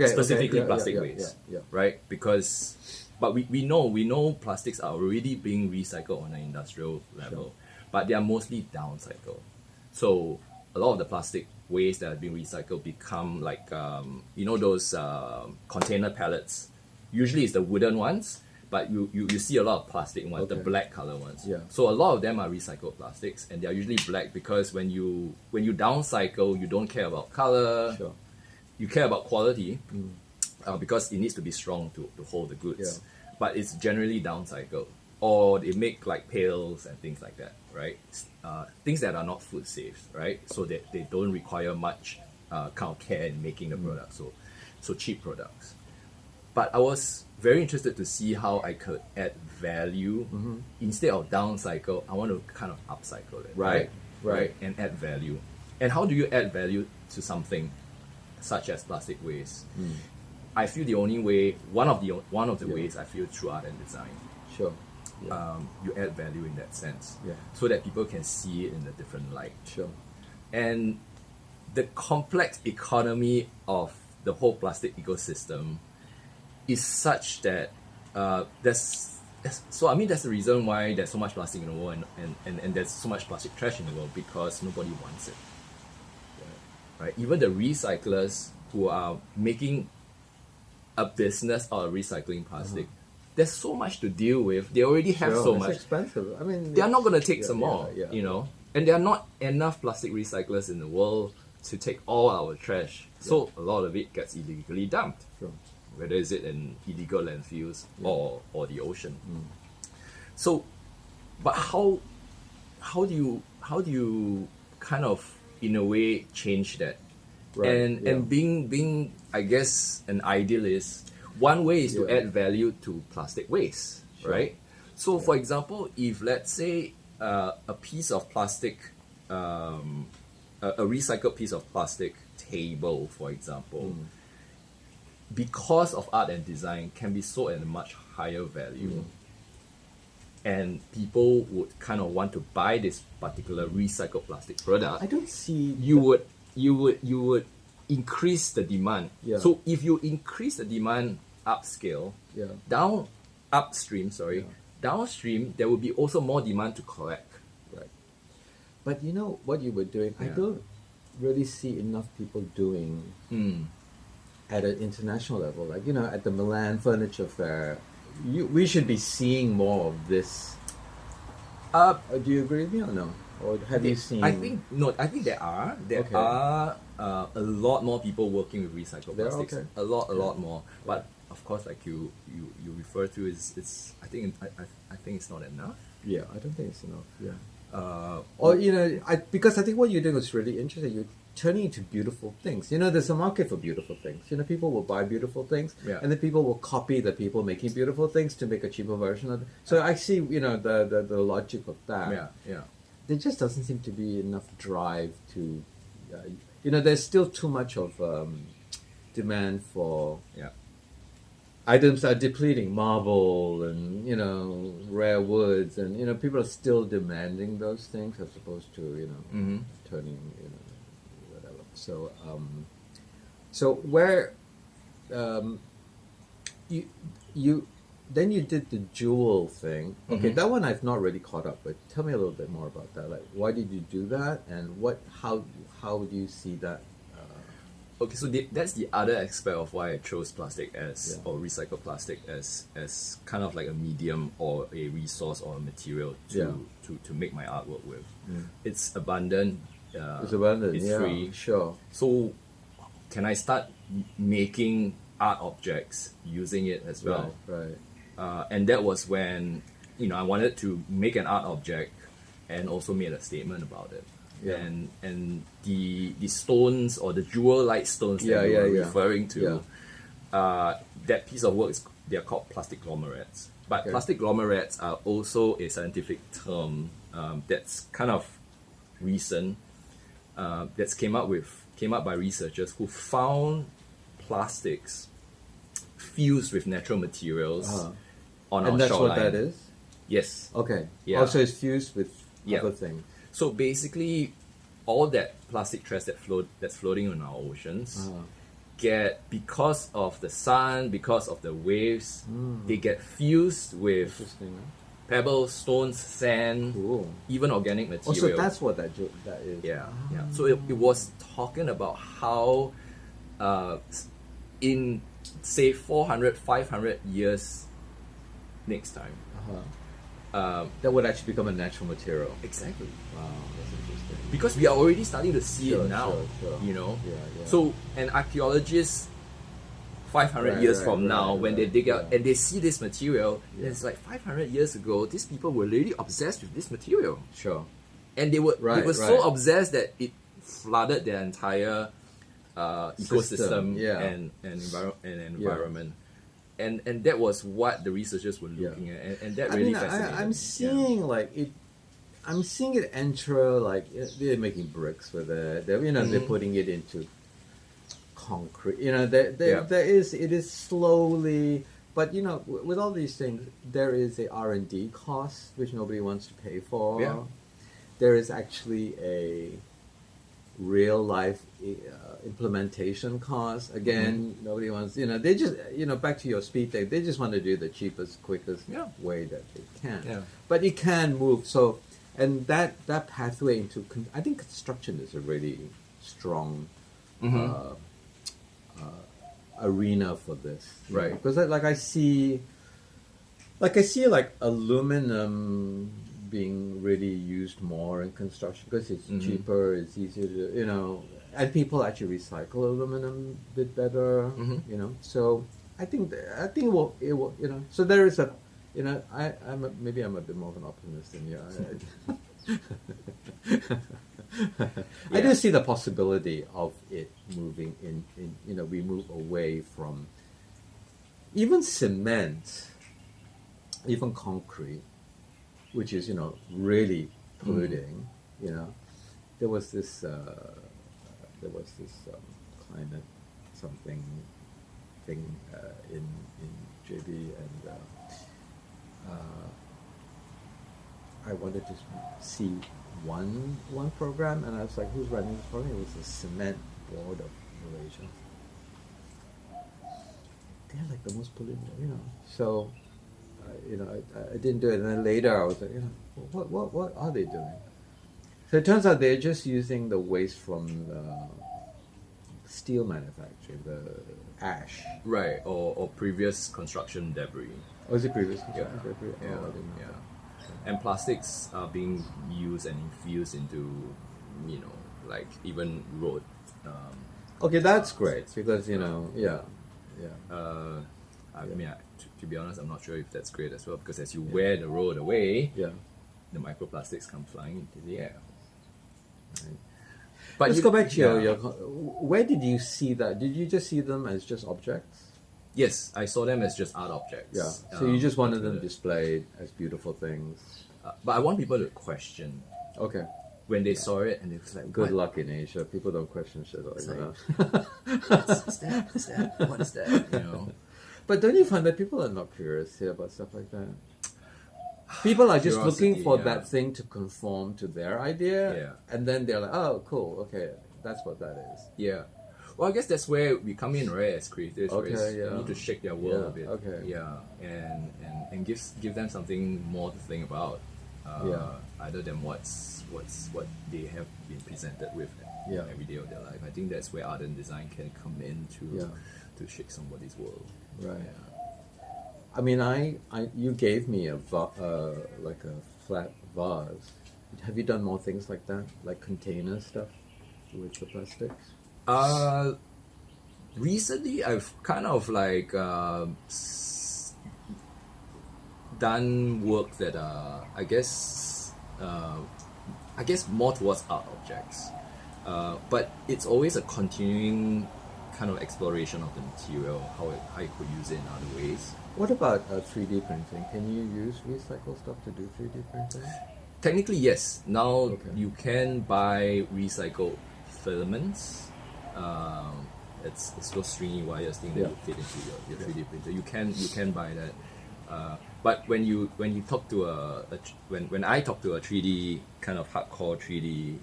[SPEAKER 1] specifically plastic waste, right? Because, but we know plastics are already being recycled on an industrial level, but they are mostly downcycled. So a lot of the plastic waste that are being recycled become like, those container pallets. Usually it's the wooden ones, but you see a lot of plastic ones, the black color ones.
[SPEAKER 2] Yeah.
[SPEAKER 1] So a lot of them are recycled plastics, and they are usually black because when you downcycle, you don't care about color.
[SPEAKER 2] Sure.
[SPEAKER 1] You care about quality because it needs to be strong to hold the goods.
[SPEAKER 2] Yeah.
[SPEAKER 1] But it's generally downcycled, or they make like pails and things like that, right? Things that are not food safe, right? So that they don't require much kind of care in making the product. So cheap products. But I was very interested to see how I could add value instead of downcycle. I want to kind of upcycle it,
[SPEAKER 2] Right.
[SPEAKER 1] and add value. And how do you add value to something such as plastic waste? I feel the only way, one of the ways I feel through art and design.
[SPEAKER 2] Sure.
[SPEAKER 1] you add value in that sense,
[SPEAKER 2] Yeah.
[SPEAKER 1] so that people can see it in a different light.
[SPEAKER 2] Sure.
[SPEAKER 1] And the complex economy of the whole plastic ecosystem is such that that's the reason why there's so much plastic in the world, and there's so much plastic trash in the world, because nobody wants it. Right? Even the recyclers who are making a business out of recycling plastic, there's so much to deal with. They already have
[SPEAKER 2] Sure,
[SPEAKER 1] so
[SPEAKER 2] it's
[SPEAKER 1] much.
[SPEAKER 2] expensive. I mean,
[SPEAKER 1] They are not going to take
[SPEAKER 2] yeah,
[SPEAKER 1] some
[SPEAKER 2] yeah,
[SPEAKER 1] more,
[SPEAKER 2] yeah.
[SPEAKER 1] you know. And there are not enough plastic recyclers in the world to take all our trash. So a lot of it gets illegally dumped.
[SPEAKER 2] Sure.
[SPEAKER 1] Whether is it in illegal landfills or the ocean.
[SPEAKER 2] Mm.
[SPEAKER 1] So, but how do you kind of in a way change that?
[SPEAKER 2] Right,
[SPEAKER 1] And being I guess an idealist, one way is to
[SPEAKER 2] Yeah.
[SPEAKER 1] add value to plastic waste,
[SPEAKER 2] Sure.
[SPEAKER 1] right? So for example, if let's say a piece of plastic, a recycled piece of plastic table, for example, because of art and design, can be sold at a much higher value. And people would kind of want to buy this particular recycled plastic product.
[SPEAKER 2] I don't see
[SPEAKER 1] You would increase the demand.
[SPEAKER 2] Yeah.
[SPEAKER 1] So if you increase the demand upscale,
[SPEAKER 2] Yeah.
[SPEAKER 1] upstream, downstream, there will be also more demand to collect.
[SPEAKER 2] Right. But you know what you were doing? I
[SPEAKER 1] Yeah.
[SPEAKER 2] don't really see enough people doing at an international level. Like, you know, at the Milan Furniture Fair, we should be seeing more of this. Do you agree with me or no? Or have you seen?
[SPEAKER 1] I think there are
[SPEAKER 2] Okay.
[SPEAKER 1] a lot more people working with recycled
[SPEAKER 2] There are,
[SPEAKER 1] plastics.
[SPEAKER 2] okay.
[SPEAKER 1] A lot more. But of course, like you refer to, it's I think it's not enough.
[SPEAKER 2] Yeah, I don't think it's enough. Yeah.
[SPEAKER 1] Uh,
[SPEAKER 2] Or, you know, because I think what you're doing is really interesting. You're turning into beautiful things. You know, there's a market for beautiful things. You know, people will buy beautiful things,
[SPEAKER 1] Yeah.
[SPEAKER 2] and then people will copy the people making beautiful things to make a cheaper version of it. So I see, you know, the logic of that.
[SPEAKER 1] yeah.
[SPEAKER 2] There just doesn't seem to be enough drive to, you know, there's still too much of demand for
[SPEAKER 1] Yeah.
[SPEAKER 2] items that are depleting, marble and, you know, rare woods, and, you know, people are still demanding those things as opposed to, you know, turning, you know, whatever. So, so where you then you did the jewel thing. Okay, that one I've not really caught up with. Tell me a little bit more about that. Like, why did you do that, and how do you see that?
[SPEAKER 1] Okay, so that's the other aspect of why I chose plastic as
[SPEAKER 2] Yeah.
[SPEAKER 1] or recycled plastic as kind of like a medium or a resource or a material to make my artwork with. It's abundant.
[SPEAKER 2] It's abundant.
[SPEAKER 1] It's
[SPEAKER 2] Yeah,
[SPEAKER 1] free.
[SPEAKER 2] sure.
[SPEAKER 1] So can I start making art objects using it as well?
[SPEAKER 2] Right.
[SPEAKER 1] And that was when I wanted to make an art object and also made a statement about it.
[SPEAKER 2] Yeah.
[SPEAKER 1] And the stones or the jewel-like stones that you were referring to, that piece of work they're called plastic glomerates. But
[SPEAKER 2] Okay.
[SPEAKER 1] plastic glomerates are also a scientific term that's kind of recent. That's came up by researchers who found plastics fused with natural materials on our
[SPEAKER 2] And that's
[SPEAKER 1] shoreline.
[SPEAKER 2] what that is?
[SPEAKER 1] Yes.
[SPEAKER 2] Okay.
[SPEAKER 1] Yeah.
[SPEAKER 2] Also, it's fused with
[SPEAKER 1] Yeah.
[SPEAKER 2] other things.
[SPEAKER 1] So basically, all that plastic trash that's floating in our oceans get, because of the sun, because of the waves, they get fused with
[SPEAKER 2] Interesting. Huh?
[SPEAKER 1] pebbles, stones, sand,
[SPEAKER 2] Cool.
[SPEAKER 1] even organic
[SPEAKER 2] Oh,
[SPEAKER 1] material.
[SPEAKER 2] so that's what that is.
[SPEAKER 1] Yeah. So it was talking about how in say 400, 500 years next time.
[SPEAKER 2] That would actually become a natural material.
[SPEAKER 1] Exactly.
[SPEAKER 2] Wow, that's interesting.
[SPEAKER 1] Because we are already starting to see
[SPEAKER 2] Sure,
[SPEAKER 1] it now.
[SPEAKER 2] sure. Yeah.
[SPEAKER 1] So an archaeologist 500 years from now, when they dig out and they see this material, it's like 500 years ago, these people were really obsessed with this material.
[SPEAKER 2] Sure.
[SPEAKER 1] And they were so
[SPEAKER 2] right.
[SPEAKER 1] obsessed that it flooded their entire ecosystem
[SPEAKER 2] yeah.
[SPEAKER 1] and environment. And that was what the researchers were looking at, and that really fascinated
[SPEAKER 2] I'm
[SPEAKER 1] me.
[SPEAKER 2] seeing like it. I'm seeing it enter like they're making bricks with it. They're putting it into concrete. It is slowly but you know, with all these things, there is a R&D cost which nobody wants to pay for.
[SPEAKER 1] Yeah.
[SPEAKER 2] There is actually a real life implementation cost. Again, nobody wants, you know, they just, you know, back to your speed thing, they just want to do the cheapest, quickest
[SPEAKER 1] Yeah.
[SPEAKER 2] way that they can.
[SPEAKER 1] Yeah.
[SPEAKER 2] But it can move. So, and that pathway into, I think construction is a really strong arena for this. you
[SPEAKER 1] Right.
[SPEAKER 2] know. Because like I see like aluminum being really used more in construction because it's cheaper, it's easier to, you know, and people actually recycle aluminum a bit better, you know. So I think it will, you know. So there is a, you know, maybe I'm a bit more of an optimist than you. I do see the possibility of it moving in, you know, we move away from even cement, even concrete, which is, you know, really polluting. You know, there was this climate something thing in JB, and I wanted to see one program, and I was like, who's running this program? It was the Cement Board of Malaysia. They're like the most polluted, you know. So, you know, I didn't do it, and then later I was like, you know, what are they doing? So it turns out they're just using the waste from the steel manufacturing, the ash.
[SPEAKER 1] Right, or previous construction debris.
[SPEAKER 2] Oh, is it previous?
[SPEAKER 1] Yeah,
[SPEAKER 2] Debris?
[SPEAKER 1] yeah,
[SPEAKER 2] Oh, I didn't know
[SPEAKER 1] yeah.
[SPEAKER 2] that.
[SPEAKER 1] And plastics are being used and infused into, you know, like even road.
[SPEAKER 2] Okay, that's great because, you know, yeah.
[SPEAKER 1] I mean, to be honest, I'm not sure if that's great as well, because as you wear the road away,
[SPEAKER 2] Yeah.
[SPEAKER 1] the microplastics come flying into the air.
[SPEAKER 2] Right.
[SPEAKER 1] But
[SPEAKER 2] Let's
[SPEAKER 1] you-
[SPEAKER 2] go back to
[SPEAKER 1] yeah.
[SPEAKER 2] your. Where did you see that? Did you just see them as just objects?
[SPEAKER 1] Yes, I saw them as just art objects.
[SPEAKER 2] Yeah. So you just wanted them
[SPEAKER 1] but,
[SPEAKER 2] displayed as beautiful things.
[SPEAKER 1] but I want people to question
[SPEAKER 2] Okay.
[SPEAKER 1] when they saw it, and it was like,
[SPEAKER 2] Good
[SPEAKER 1] what?
[SPEAKER 2] luck in Asia. People don't question shit like
[SPEAKER 1] It's
[SPEAKER 2] that.
[SPEAKER 1] What's that? What's that? What is that? You know.
[SPEAKER 2] But don't you find that people are not curious here about stuff like that? People are just looking
[SPEAKER 1] Curiosity,
[SPEAKER 2] for
[SPEAKER 1] yeah.
[SPEAKER 2] that thing to conform to their idea,
[SPEAKER 1] Yeah.
[SPEAKER 2] and then they're like, "Oh, cool, okay, that's what that is."
[SPEAKER 1] Yeah. Well, I guess that's where we come in, right, as creators.
[SPEAKER 2] Okay,
[SPEAKER 1] right?
[SPEAKER 2] yeah.
[SPEAKER 1] We need to shake their world
[SPEAKER 2] Yeah,
[SPEAKER 1] a bit.
[SPEAKER 2] okay.
[SPEAKER 1] Yeah, and give them something more to think about. Other than what they have been presented with every day of their life. I think that's where art and design can come in to shake somebody's world.
[SPEAKER 2] Right.
[SPEAKER 1] Yeah.
[SPEAKER 2] I mean, you gave me like a flat vase. Have you done more things like that, like container stuff with the plastics?
[SPEAKER 1] Recently, I've kind of like done work that I guess more towards art objects, but it's always a continuing kind of exploration of the material, how you could use it in other ways.
[SPEAKER 2] What about 3D printing? Can you use recycled stuff to do 3D printing?
[SPEAKER 1] Technically, yes. Now
[SPEAKER 2] Okay.
[SPEAKER 1] you can buy recycled filaments. It's those stringy wires thing that
[SPEAKER 2] Yeah.
[SPEAKER 1] you fit into your 3D printer. You can buy that. But when you talk to when I talk to a 3D kind of hardcore 3D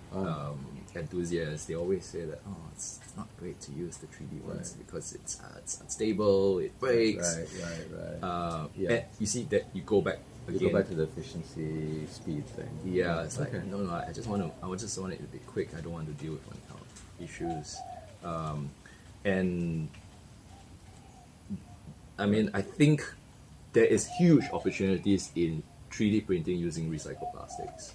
[SPEAKER 1] enthusiast, they always say that it's not great to use the 3D ones because it's unstable, it breaks.
[SPEAKER 2] Right.
[SPEAKER 1] And you see that you go back
[SPEAKER 2] You
[SPEAKER 1] again.
[SPEAKER 2] go back to the efficiency, speed thing.
[SPEAKER 1] Yeah, it's like
[SPEAKER 2] Okay.
[SPEAKER 1] no, I just want it to be quick. I don't want to deal with one kind of issues. And I mean, I think there is huge opportunities in 3D printing using recycled plastics.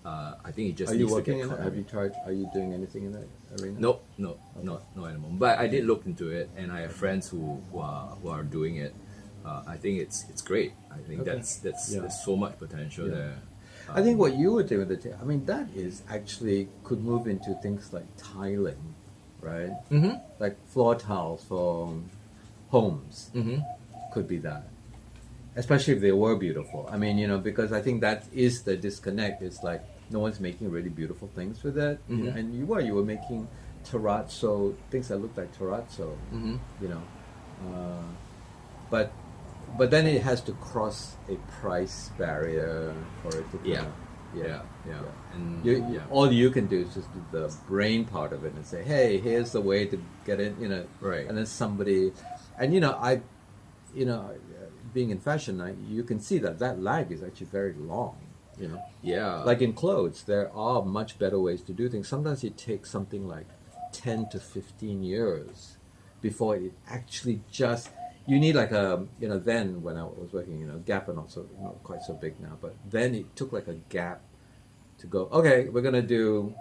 [SPEAKER 1] I think it just
[SPEAKER 2] Are you
[SPEAKER 1] needs to
[SPEAKER 2] working
[SPEAKER 1] get
[SPEAKER 2] in that?
[SPEAKER 1] caught
[SPEAKER 2] Have
[SPEAKER 1] up.
[SPEAKER 2] you tried? Are you doing anything in that arena?
[SPEAKER 1] No, not at the moment. But I did look into it, and I have friends who are doing it. I think it's great. I think
[SPEAKER 2] Okay.
[SPEAKER 1] there's
[SPEAKER 2] Yeah.
[SPEAKER 1] so much potential
[SPEAKER 2] Yeah.
[SPEAKER 1] there.
[SPEAKER 2] I think what you were doing with I mean, that is actually could move into things like tiling, right?
[SPEAKER 1] Mm-hmm.
[SPEAKER 2] Like floor tiles for homes
[SPEAKER 1] Mm-hmm.
[SPEAKER 2] could be that. Especially if they were beautiful. I mean, because I think that is the disconnect. It's like no one's making really beautiful things with it.
[SPEAKER 1] Mhm.
[SPEAKER 2] And you were making terrazzo, things that look like terrazzo,
[SPEAKER 1] Mm-hmm.
[SPEAKER 2] But but then it has to cross a price barrier for it to come
[SPEAKER 1] Yeah.
[SPEAKER 2] out.
[SPEAKER 1] Yeah. And
[SPEAKER 2] You, all you can do is just do the brain part of it and say, hey, here's the way to get it,
[SPEAKER 1] Right.
[SPEAKER 2] and then somebody, and being in fashion, you can see that lag is actually very long,
[SPEAKER 1] Yeah.
[SPEAKER 2] like in clothes, there are much better ways to do things. Sometimes it takes something like 10 to 15 years before it actually just, you need like then when I was working, Gap are not quite so big now, but then it took like a Gap to go, okay, we're going to do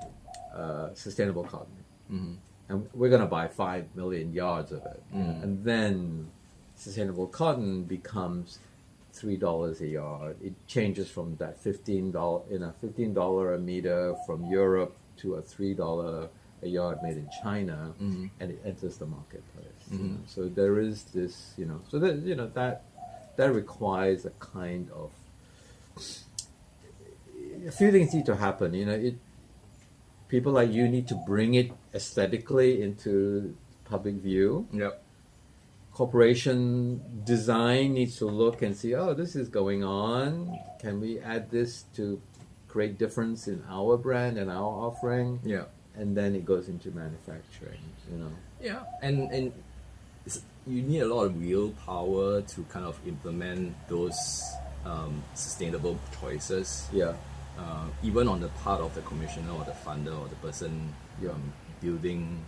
[SPEAKER 2] sustainable cotton.
[SPEAKER 1] Mm-hmm.
[SPEAKER 2] And we're going to buy 5 million yards of it. And then sustainable cotton becomes $3 a yard. It changes from that $15 a meter from Europe to a $3 a yard made in China, and it enters the marketplace. So there is this, so that requires a kind of, a few things need to happen. People like you need to bring it aesthetically into public view.
[SPEAKER 1] Yep.
[SPEAKER 2] Corporation design needs to look and see, oh, this is going on. Can we add this to create difference in our brand and our offering?
[SPEAKER 1] Yeah.
[SPEAKER 2] And then it goes into manufacturing,
[SPEAKER 1] Yeah. And you need a lot of willpower to kind of implement those sustainable choices.
[SPEAKER 2] Yeah.
[SPEAKER 1] Even on the part of the commissioner or the funder or the person building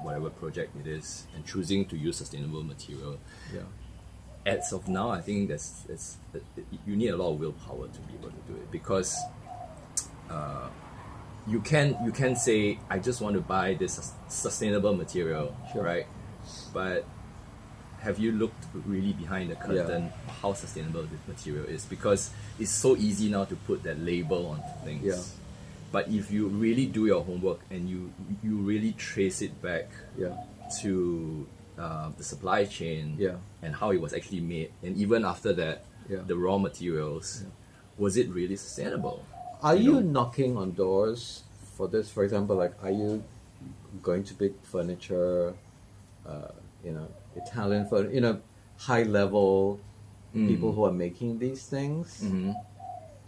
[SPEAKER 1] whatever project it is and choosing to use sustainable material.
[SPEAKER 2] Yeah.
[SPEAKER 1] As of now, I think you need a lot of willpower to be able to do it, because you can say, I just want to buy this sustainable material,
[SPEAKER 2] Sure.
[SPEAKER 1] right? But have you looked really behind the curtain how sustainable the material is? Because it's so easy now to put that label on things.
[SPEAKER 2] Yeah.
[SPEAKER 1] But if you really do your homework and you really trace it back to the supply chain and how it was actually made, and even after that, the raw materials, was it really sustainable?
[SPEAKER 2] Are you knocking on doors for this? For example, like, are you going to big furniture, Italian furniture, high level people who are making these things?
[SPEAKER 1] Mm-hmm.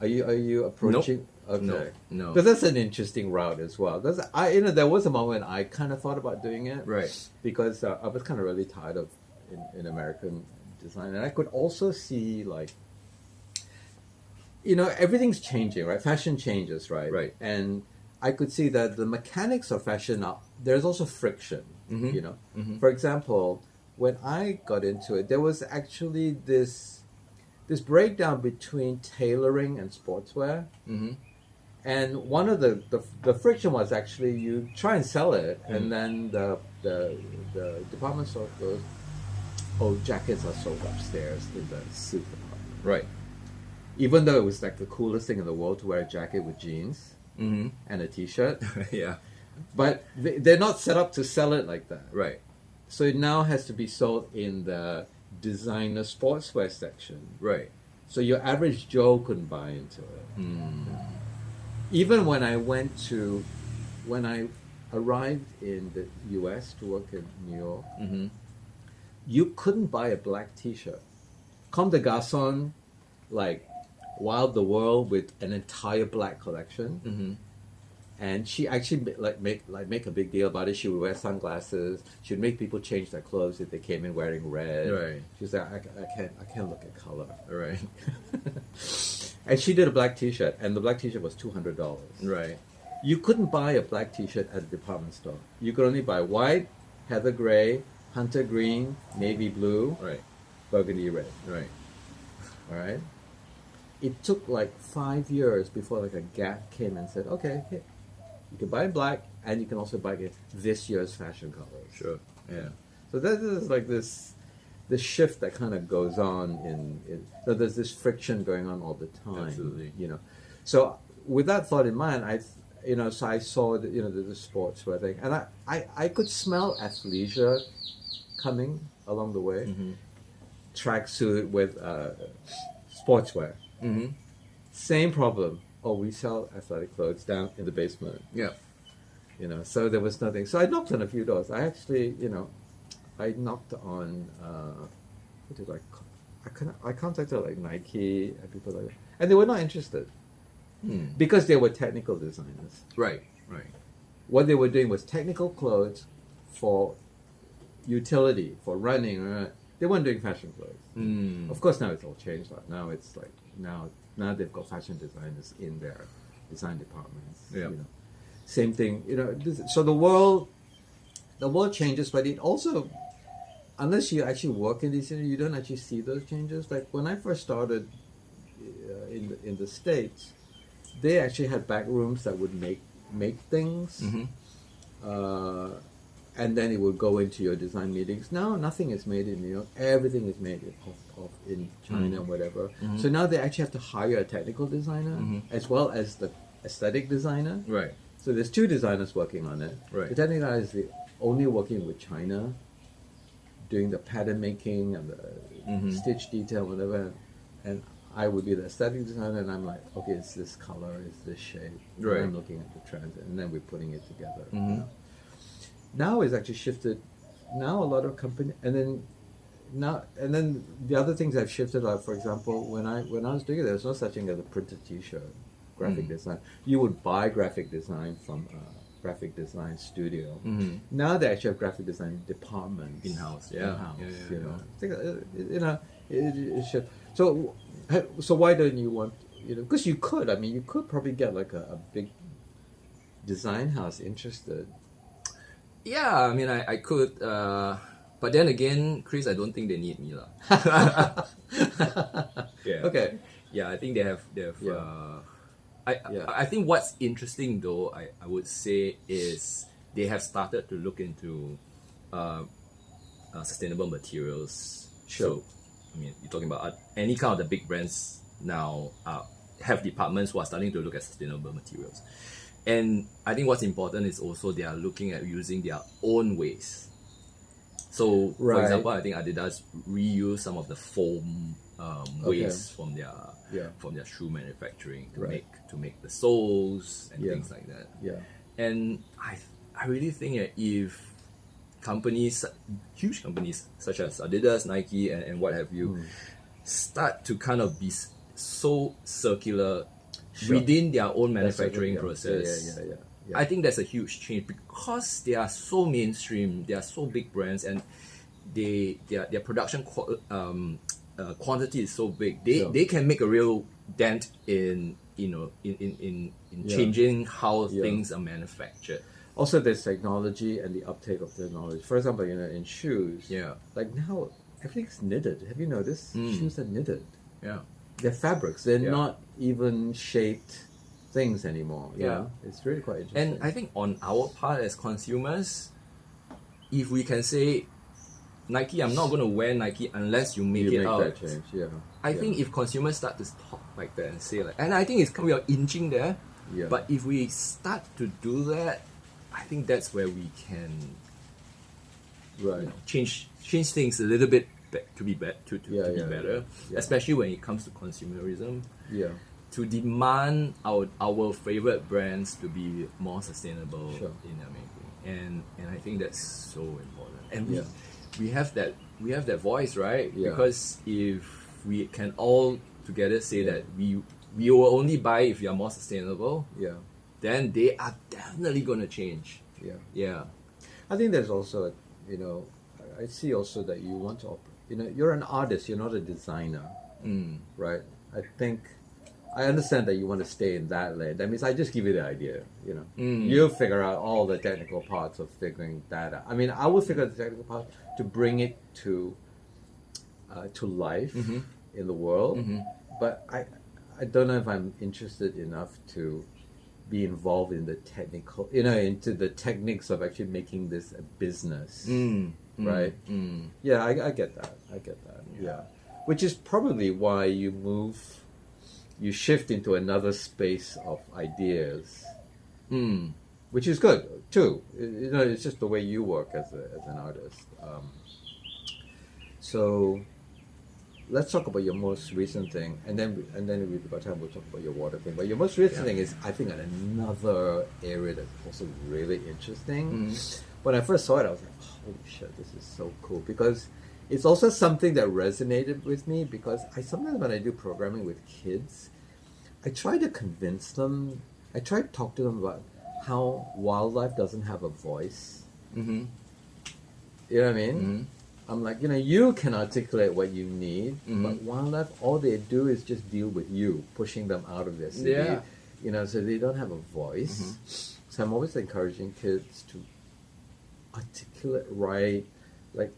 [SPEAKER 2] Are you approaching? Okay.
[SPEAKER 1] No.
[SPEAKER 2] Because that's an interesting route as well. Because there was a moment I kind of thought about doing it,
[SPEAKER 1] Right.
[SPEAKER 2] Because I was kind of really tired of in American design, and I could also see, like, everything's changing, right? Fashion changes, right?
[SPEAKER 1] Right.
[SPEAKER 2] And I could see that the mechanics of fashion there's also friction. For example, when I got into it, there was actually this breakdown between tailoring and sportswear. And one of the friction was actually you try and sell it, and then the department store goes, oh, jackets are sold upstairs in the suit department.
[SPEAKER 1] Right.
[SPEAKER 2] Even though it was like the coolest thing in the world to wear a jacket with jeans and a t-shirt.
[SPEAKER 1] Yeah.
[SPEAKER 2] But they're not set up to sell it like that.
[SPEAKER 1] Right.
[SPEAKER 2] So it now has to be sold in the designer sportswear section.
[SPEAKER 1] Right.
[SPEAKER 2] So your average Joe couldn't buy into it. Even when I arrived in the US to work in New York, you couldn't buy a black t-shirt. Comme des Garçons, like, wowed the world with an entire black collection. And she actually make a big deal about it. She would wear sunglasses. She would make people change their clothes if they came in wearing red.
[SPEAKER 1] Right.
[SPEAKER 2] She was like, I can't look at color.
[SPEAKER 1] Right.
[SPEAKER 2] And she did a black t-shirt, and the black t-shirt was $200.
[SPEAKER 1] Right.
[SPEAKER 2] You couldn't buy a black t-shirt at a department store. You could only buy white, heather gray, hunter green, navy blue,
[SPEAKER 1] Right.
[SPEAKER 2] burgundy red.
[SPEAKER 1] Right.
[SPEAKER 2] All right. It took like 5 years before like a Gap came and said, okay, here, you can buy in black, and you can also buy it this year's fashion colors.
[SPEAKER 1] Sure. Yeah.
[SPEAKER 2] So that is like this shift that kind of goes on so there's this friction going on all the time.
[SPEAKER 1] Absolutely.
[SPEAKER 2] So with that thought in mind, so I saw the sportswear thing, and I could smell athleisure coming along the way. Tracksuit with sportswear. Same problem. Oh, we sell athletic clothes down in the basement.
[SPEAKER 1] Yeah.
[SPEAKER 2] So there was nothing. So I knocked on a few doors. I actually, I knocked on, what did I I contacted like Nike and people like that, and they were not interested
[SPEAKER 1] Hmm.
[SPEAKER 2] because they were technical designers.
[SPEAKER 1] Right.
[SPEAKER 2] What they were doing was technical clothes for utility, for running. They weren't doing fashion clothes.
[SPEAKER 1] Hmm.
[SPEAKER 2] Of course, now it's all changed. Now it's like now they've got fashion designers in their design departments.
[SPEAKER 1] Yeah.
[SPEAKER 2] Same thing. So the world changes, but it also, unless you actually work in this industry, you don't actually see those changes. Like when I first started in the States, they actually had back rooms that would make things.
[SPEAKER 1] Mm-hmm.
[SPEAKER 2] And then it would go into your design meetings. Now nothing is made in New York. Everything is made in China and whatever.
[SPEAKER 1] Mm-hmm.
[SPEAKER 2] So now they actually have to hire a technical designer as well as the aesthetic designer.
[SPEAKER 1] Right.
[SPEAKER 2] So there's two designers working on it.
[SPEAKER 1] Right.
[SPEAKER 2] The technical guy is only working with China, doing the pattern making and the stitch detail, whatever. And I would be the aesthetic designer, and I'm like, okay, it's this color, it's this shape.
[SPEAKER 1] Right.
[SPEAKER 2] And I'm looking at the trends, and then we're putting it together.
[SPEAKER 1] Mm-hmm.
[SPEAKER 2] Now it's actually shifted. Now a lot of company, and then the other things I've shifted are, for example, when I was doing it, there was no such thing as a printed T-shirt, graphic design. You would buy graphic design from a graphic design studio.
[SPEAKER 1] Mm-hmm.
[SPEAKER 2] Now they actually have graphic design departments
[SPEAKER 1] In-house.
[SPEAKER 2] It should. So why don't you want? Because you could. I mean, you could probably get like a big design house interested.
[SPEAKER 1] Yeah, I mean, I could, but then again, Chris, I don't think they need me, lah. Yeah.
[SPEAKER 2] Okay.
[SPEAKER 1] Yeah, I think they have.
[SPEAKER 2] Yeah.
[SPEAKER 1] I think what's interesting though, I would say, is they have started to look into sustainable materials.
[SPEAKER 2] Sure.
[SPEAKER 1] So, I mean, you're talking about any kind of the big brands now have departments who are starting to look at sustainable materials. And I think what's important is also they are looking at using their own waste. So, for
[SPEAKER 2] Right.
[SPEAKER 1] example, I think Adidas reuse some of the foam waste from their shoe manufacturing to make the soles and things like that.
[SPEAKER 2] Yeah.
[SPEAKER 1] And I really think that if companies, huge companies such as Adidas, Nike, and what have you, start to kind of be so circular within their own manufacturing process.
[SPEAKER 2] Yeah.
[SPEAKER 1] I think that's a huge change because they are so mainstream, they are so big brands, and their production quantity is so big. They can make a real dent in changing how things are manufactured.
[SPEAKER 2] Also, there's technology and the uptake of technology. For example, in shoes.
[SPEAKER 1] Yeah.
[SPEAKER 2] Like now, everything's knitted. Have you noticed? Shoes are knitted.
[SPEAKER 1] Yeah.
[SPEAKER 2] They're fabrics. They're not even shaped things anymore.
[SPEAKER 1] Yeah.
[SPEAKER 2] It's really quite interesting.
[SPEAKER 1] And I think on our part as consumers, if we can say, Nike, I'm not going to wear Nike unless you make it out.
[SPEAKER 2] That change. Yeah.
[SPEAKER 1] I think if consumers start to talk like that and say and I think we are inching there.
[SPEAKER 2] Yeah.
[SPEAKER 1] But if we start to do that, I think that's where we can change things a little bit to be better, especially when it comes to consumerism.
[SPEAKER 2] Yeah.
[SPEAKER 1] To demand our favorite brands to be more sustainable in their making, and I think that's so important. And we have that voice, right?
[SPEAKER 2] Yeah.
[SPEAKER 1] Because if we can all together say that we will only buy if you are more sustainable, then they are definitely going to change. Yeah.
[SPEAKER 2] I think there's also, I see also that you want to, you're an artist, you're not a designer, right? I understand that you want to stay in that lane. That means I just give you the idea, You figure out all the technical parts of figuring that out. I mean, I will figure out the technical part to bring it to life in the world, but I don't know if I'm interested enough to be involved in the technical, into the techniques of actually making this a business, right? Yeah, I get that. Yeah, which is probably why you shift into another space of ideas, which is good too. It's just the way you work as an artist. So let's talk about your most recent thing, and then if we've got time, we'll talk about your water thing. But your most recent thing is, I think, another area that's also really interesting. When I first saw it, I was like, holy shit, this is so cool, because it's also something that resonated with me because sometimes when I do programming with kids, I try to convince them. I try to talk to them about how wildlife doesn't have a voice.
[SPEAKER 1] Mm-hmm.
[SPEAKER 2] You know what I mean?
[SPEAKER 1] Mm-hmm.
[SPEAKER 2] I'm like, you can articulate what you need,
[SPEAKER 1] Mm-hmm.
[SPEAKER 2] but wildlife, all they do is just deal with you, pushing them out of their city.
[SPEAKER 1] Yeah.
[SPEAKER 2] So they don't have a voice.
[SPEAKER 1] Mm-hmm.
[SPEAKER 2] So I'm always encouraging kids to articulate right, like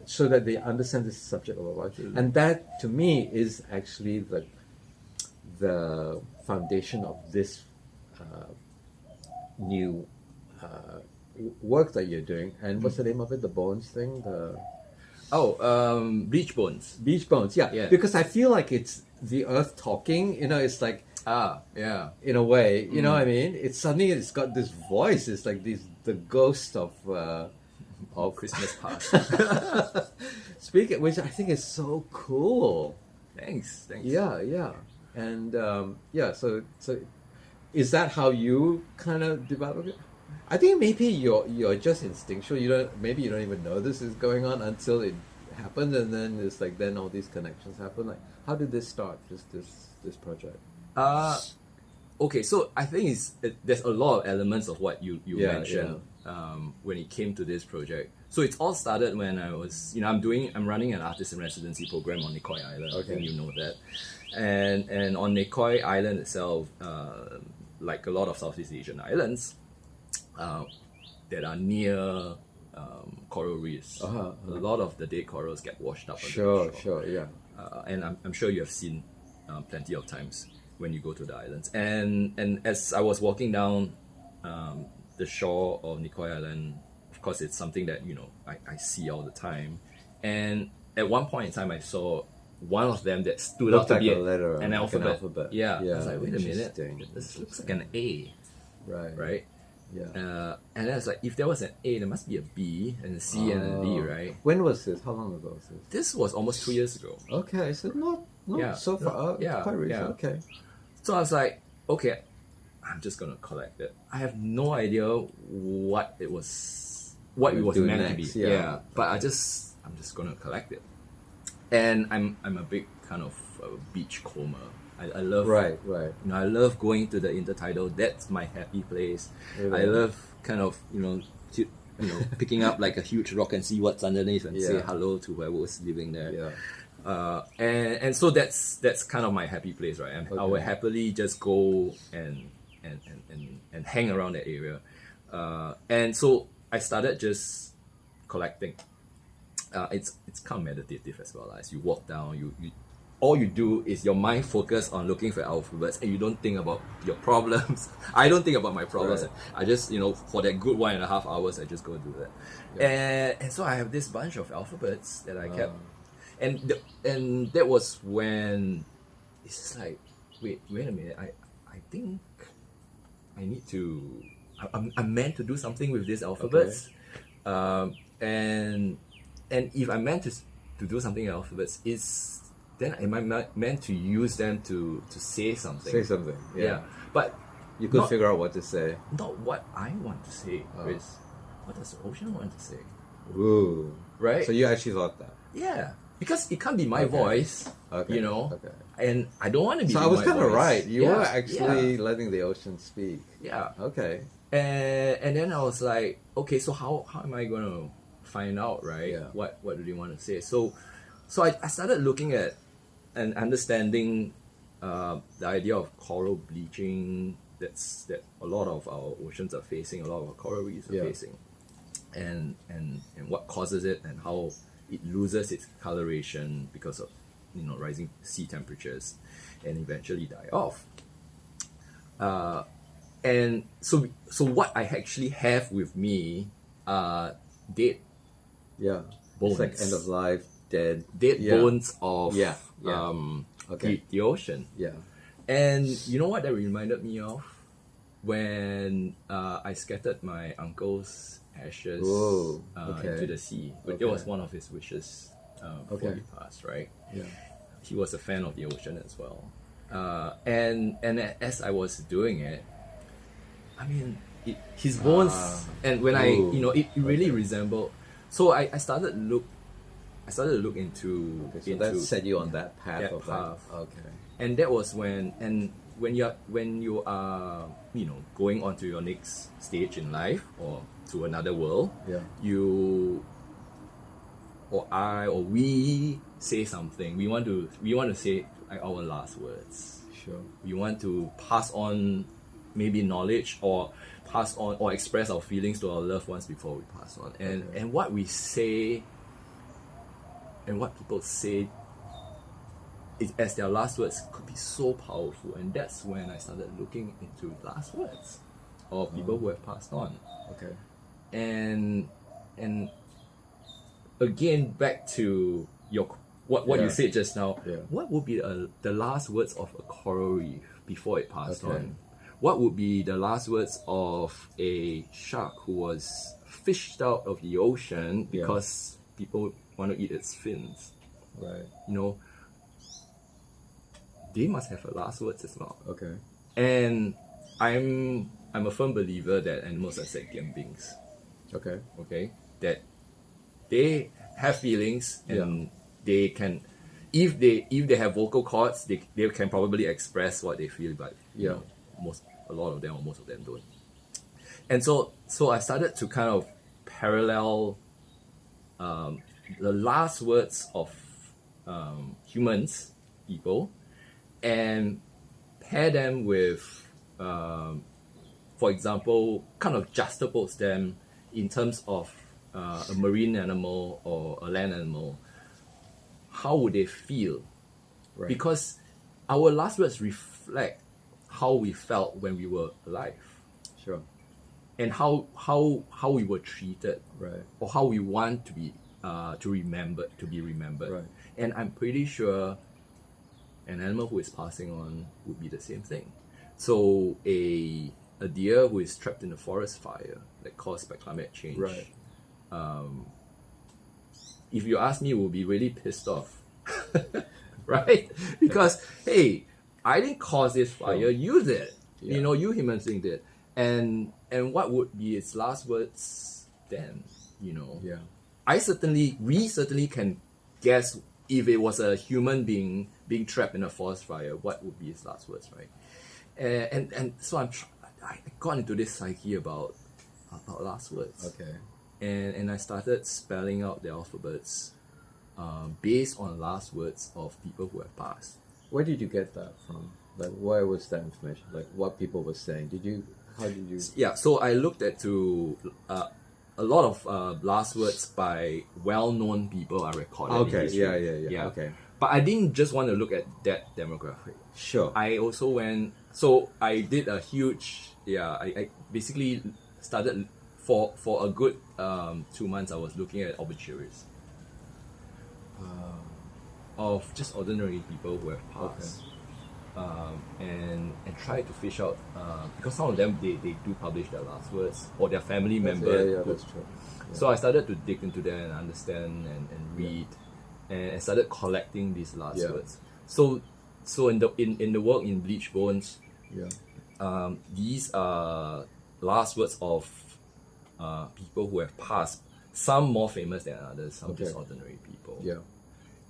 [SPEAKER 2] so that they understand this subject of life.
[SPEAKER 1] Mm-hmm.
[SPEAKER 2] And that, to me, is actually the foundation of this new work that you're doing. And what's the name of it? The bones thing? The
[SPEAKER 1] Beach bones.
[SPEAKER 2] beach bones. Yeah.
[SPEAKER 1] Yeah.
[SPEAKER 2] Because I feel like it's the earth talking. It's like,
[SPEAKER 1] Yeah.
[SPEAKER 2] in a way, you know what I mean? It's suddenly it's got this voice. It's like the ghost of
[SPEAKER 1] Christmas past.
[SPEAKER 2] speaking, which I think is so cool.
[SPEAKER 1] Thanks.
[SPEAKER 2] Yeah. And so is that how you kind of develop it? I think maybe you're just instinctual. You don't even know this is going on until it happens, and then it's like then all these connections happen. Like, how did this start? This project?
[SPEAKER 1] Okay, so I think there's a lot of elements of what you
[SPEAKER 2] Yeah,
[SPEAKER 1] mentioned when it came to this project. So it's all started when I was, I'm running an artist in residency program on Nikoi Island. I think you know that. And on Nikoi Island itself, like a lot of Southeast Asian islands that are near coral reefs, a lot of the dead corals get washed up on the shore.
[SPEAKER 2] Sure, yeah.
[SPEAKER 1] And I'm sure you have seen plenty of times when you go to the islands. And as I was walking down the shore of Nikoi Island, of course it's something that I see all the time. And at one point in time, I saw one of them that stood out to be an alphabet. Yeah. I was like, wait a minute, this looks like an A, right?
[SPEAKER 2] Yeah.
[SPEAKER 1] And then it's like, if there was an A, there must be a B and a C and a D, right?
[SPEAKER 2] When was this? How long ago was this?
[SPEAKER 1] This was almost 2 years ago.
[SPEAKER 2] Okay, so not so far. Quite recent.
[SPEAKER 1] Yeah.
[SPEAKER 2] Okay.
[SPEAKER 1] So I was like, okay, I'm just gonna collect it. I have no idea what it was meant to be. Yeah. But I'm just gonna collect it. And I'm a big kind of beach comber. I love I love going to the intertidal. That's my happy place. Really? I love kind of picking up like a huge rock and see what's underneath and say hello to whoever's living there. And so that's kind of my happy place, right? And I would happily just go and hang around that area. And so I started just collecting. It's kind of meditative as well. As you walk down, you all you do is your mind focus on looking for alphabets, and you don't think about your problems. I don't think about my problems. Right. I just for that good 1.5 hours, I just go do that. Yeah. And so I have this bunch of alphabets that I kept. And that was when it's just like, wait a minute, I think I need to, I'm meant to do something with these alphabets. And if I'm meant to do something with alphabets, then am I meant to use them to say something?
[SPEAKER 2] Yeah.
[SPEAKER 1] But
[SPEAKER 2] you could figure out what to say.
[SPEAKER 1] Not what I want to say, Chris. What does the ocean want to say?
[SPEAKER 2] Ooh.
[SPEAKER 1] Right?
[SPEAKER 2] So you actually thought that?
[SPEAKER 1] Yeah. Because it can't be my voice, and I don't want to be.
[SPEAKER 2] So I was kind of right. You were actually letting the ocean speak.
[SPEAKER 1] Yeah.
[SPEAKER 2] Okay.
[SPEAKER 1] And then I was like, okay, so how am I going to find out, right?
[SPEAKER 2] Yeah.
[SPEAKER 1] What do they want to say? So I started looking at and understanding the idea of coral bleaching. That a lot of our oceans are facing, a lot of our coral reefs are facing, and what causes it, and how it loses its coloration because of rising sea temperatures, and eventually die off. And so what I actually have with me are dead bones.
[SPEAKER 2] It's like end of life, dead
[SPEAKER 1] bones of the ocean.
[SPEAKER 2] Yeah.
[SPEAKER 1] And you know what that reminded me of? When I scattered my uncle's ashes into the sea. But it was one of his wishes before he passed, right?
[SPEAKER 2] Yeah.
[SPEAKER 1] He was a fan of the ocean as well. And as I was doing it, I mean, his bones, and when it really resembled. So I started I started to look into
[SPEAKER 2] Okay, so that set you on that path
[SPEAKER 1] that
[SPEAKER 2] of
[SPEAKER 1] path.
[SPEAKER 2] that. Okay.
[SPEAKER 1] And that was when you are going on to your next stage in life or to another world,
[SPEAKER 2] Yeah.
[SPEAKER 1] you or I or we say something. We want to say like our last words.
[SPEAKER 2] Sure.
[SPEAKER 1] We want to pass on maybe knowledge or pass on or express our feelings to our loved ones before we pass on. And what we say and what people say as their last words could be so powerful. And that's when I started looking into last words of people who have passed on.
[SPEAKER 2] Okay.
[SPEAKER 1] And again, back to what you said just now.
[SPEAKER 2] Yeah.
[SPEAKER 1] What would be the last words of a coral reef before it passed
[SPEAKER 2] Okay.
[SPEAKER 1] on? What would be the last words of a shark who was fished out of the ocean because people want to eat its fins?
[SPEAKER 2] Right.
[SPEAKER 1] They must have a last words as well.
[SPEAKER 2] Okay.
[SPEAKER 1] And I'm a firm believer that animals are sentient beings.
[SPEAKER 2] Okay.
[SPEAKER 1] Okay, that they have feelings and they can, if they have vocal cords, they can probably express what they feel, but a lot of them or most of them don't. And so I started to kind of parallel the last words of people, and pair them with, for example, kind of juxtapose them in terms of a marine animal or a land animal. How would they feel?
[SPEAKER 2] Right.
[SPEAKER 1] Because our last words reflect how we felt when we were alive.
[SPEAKER 2] Sure.
[SPEAKER 1] And how we were treated.
[SPEAKER 2] Right.
[SPEAKER 1] Or how we want to be remembered.
[SPEAKER 2] Right.
[SPEAKER 1] And I'm pretty sure an animal who is passing on would be the same thing. So a deer who is trapped in a forest fire that caused by climate change.
[SPEAKER 2] Right.
[SPEAKER 1] If you ask me, will be really pissed off. Right? Because hey, I didn't cause this fire, you did.
[SPEAKER 2] Yeah.
[SPEAKER 1] You humans did. And what would be its last words then?
[SPEAKER 2] Yeah.
[SPEAKER 1] We certainly can guess if it was a human being being trapped in a forest fire, what would be his last words, right? And so I got into this psyche about last words.
[SPEAKER 2] Okay.
[SPEAKER 1] And I started spelling out the alphabets based on last words of people who have passed.
[SPEAKER 2] Where did you get that from? Like, where was that information? Like, what people were saying? How did you?
[SPEAKER 1] Yeah, so I looked to a lot of last words by well-known people are recorded.
[SPEAKER 2] Okay,
[SPEAKER 1] in history.
[SPEAKER 2] yeah. Okay.
[SPEAKER 1] But I didn't just want to look at that demographic.
[SPEAKER 2] Sure.
[SPEAKER 1] I also went. So I did a huge. I basically started for a good 2 months. I was looking at obituaries of just ordinary people who have passed. And try to fish out because some of them they do publish their last words or their family member.
[SPEAKER 2] Yeah, that's true. Yeah.
[SPEAKER 1] So I started to dig into that and understand and read, and started collecting these last words. So in the work in Bleach Bones, these are last words of people who have passed. Some more famous than others. Some just ordinary people.
[SPEAKER 2] Yeah.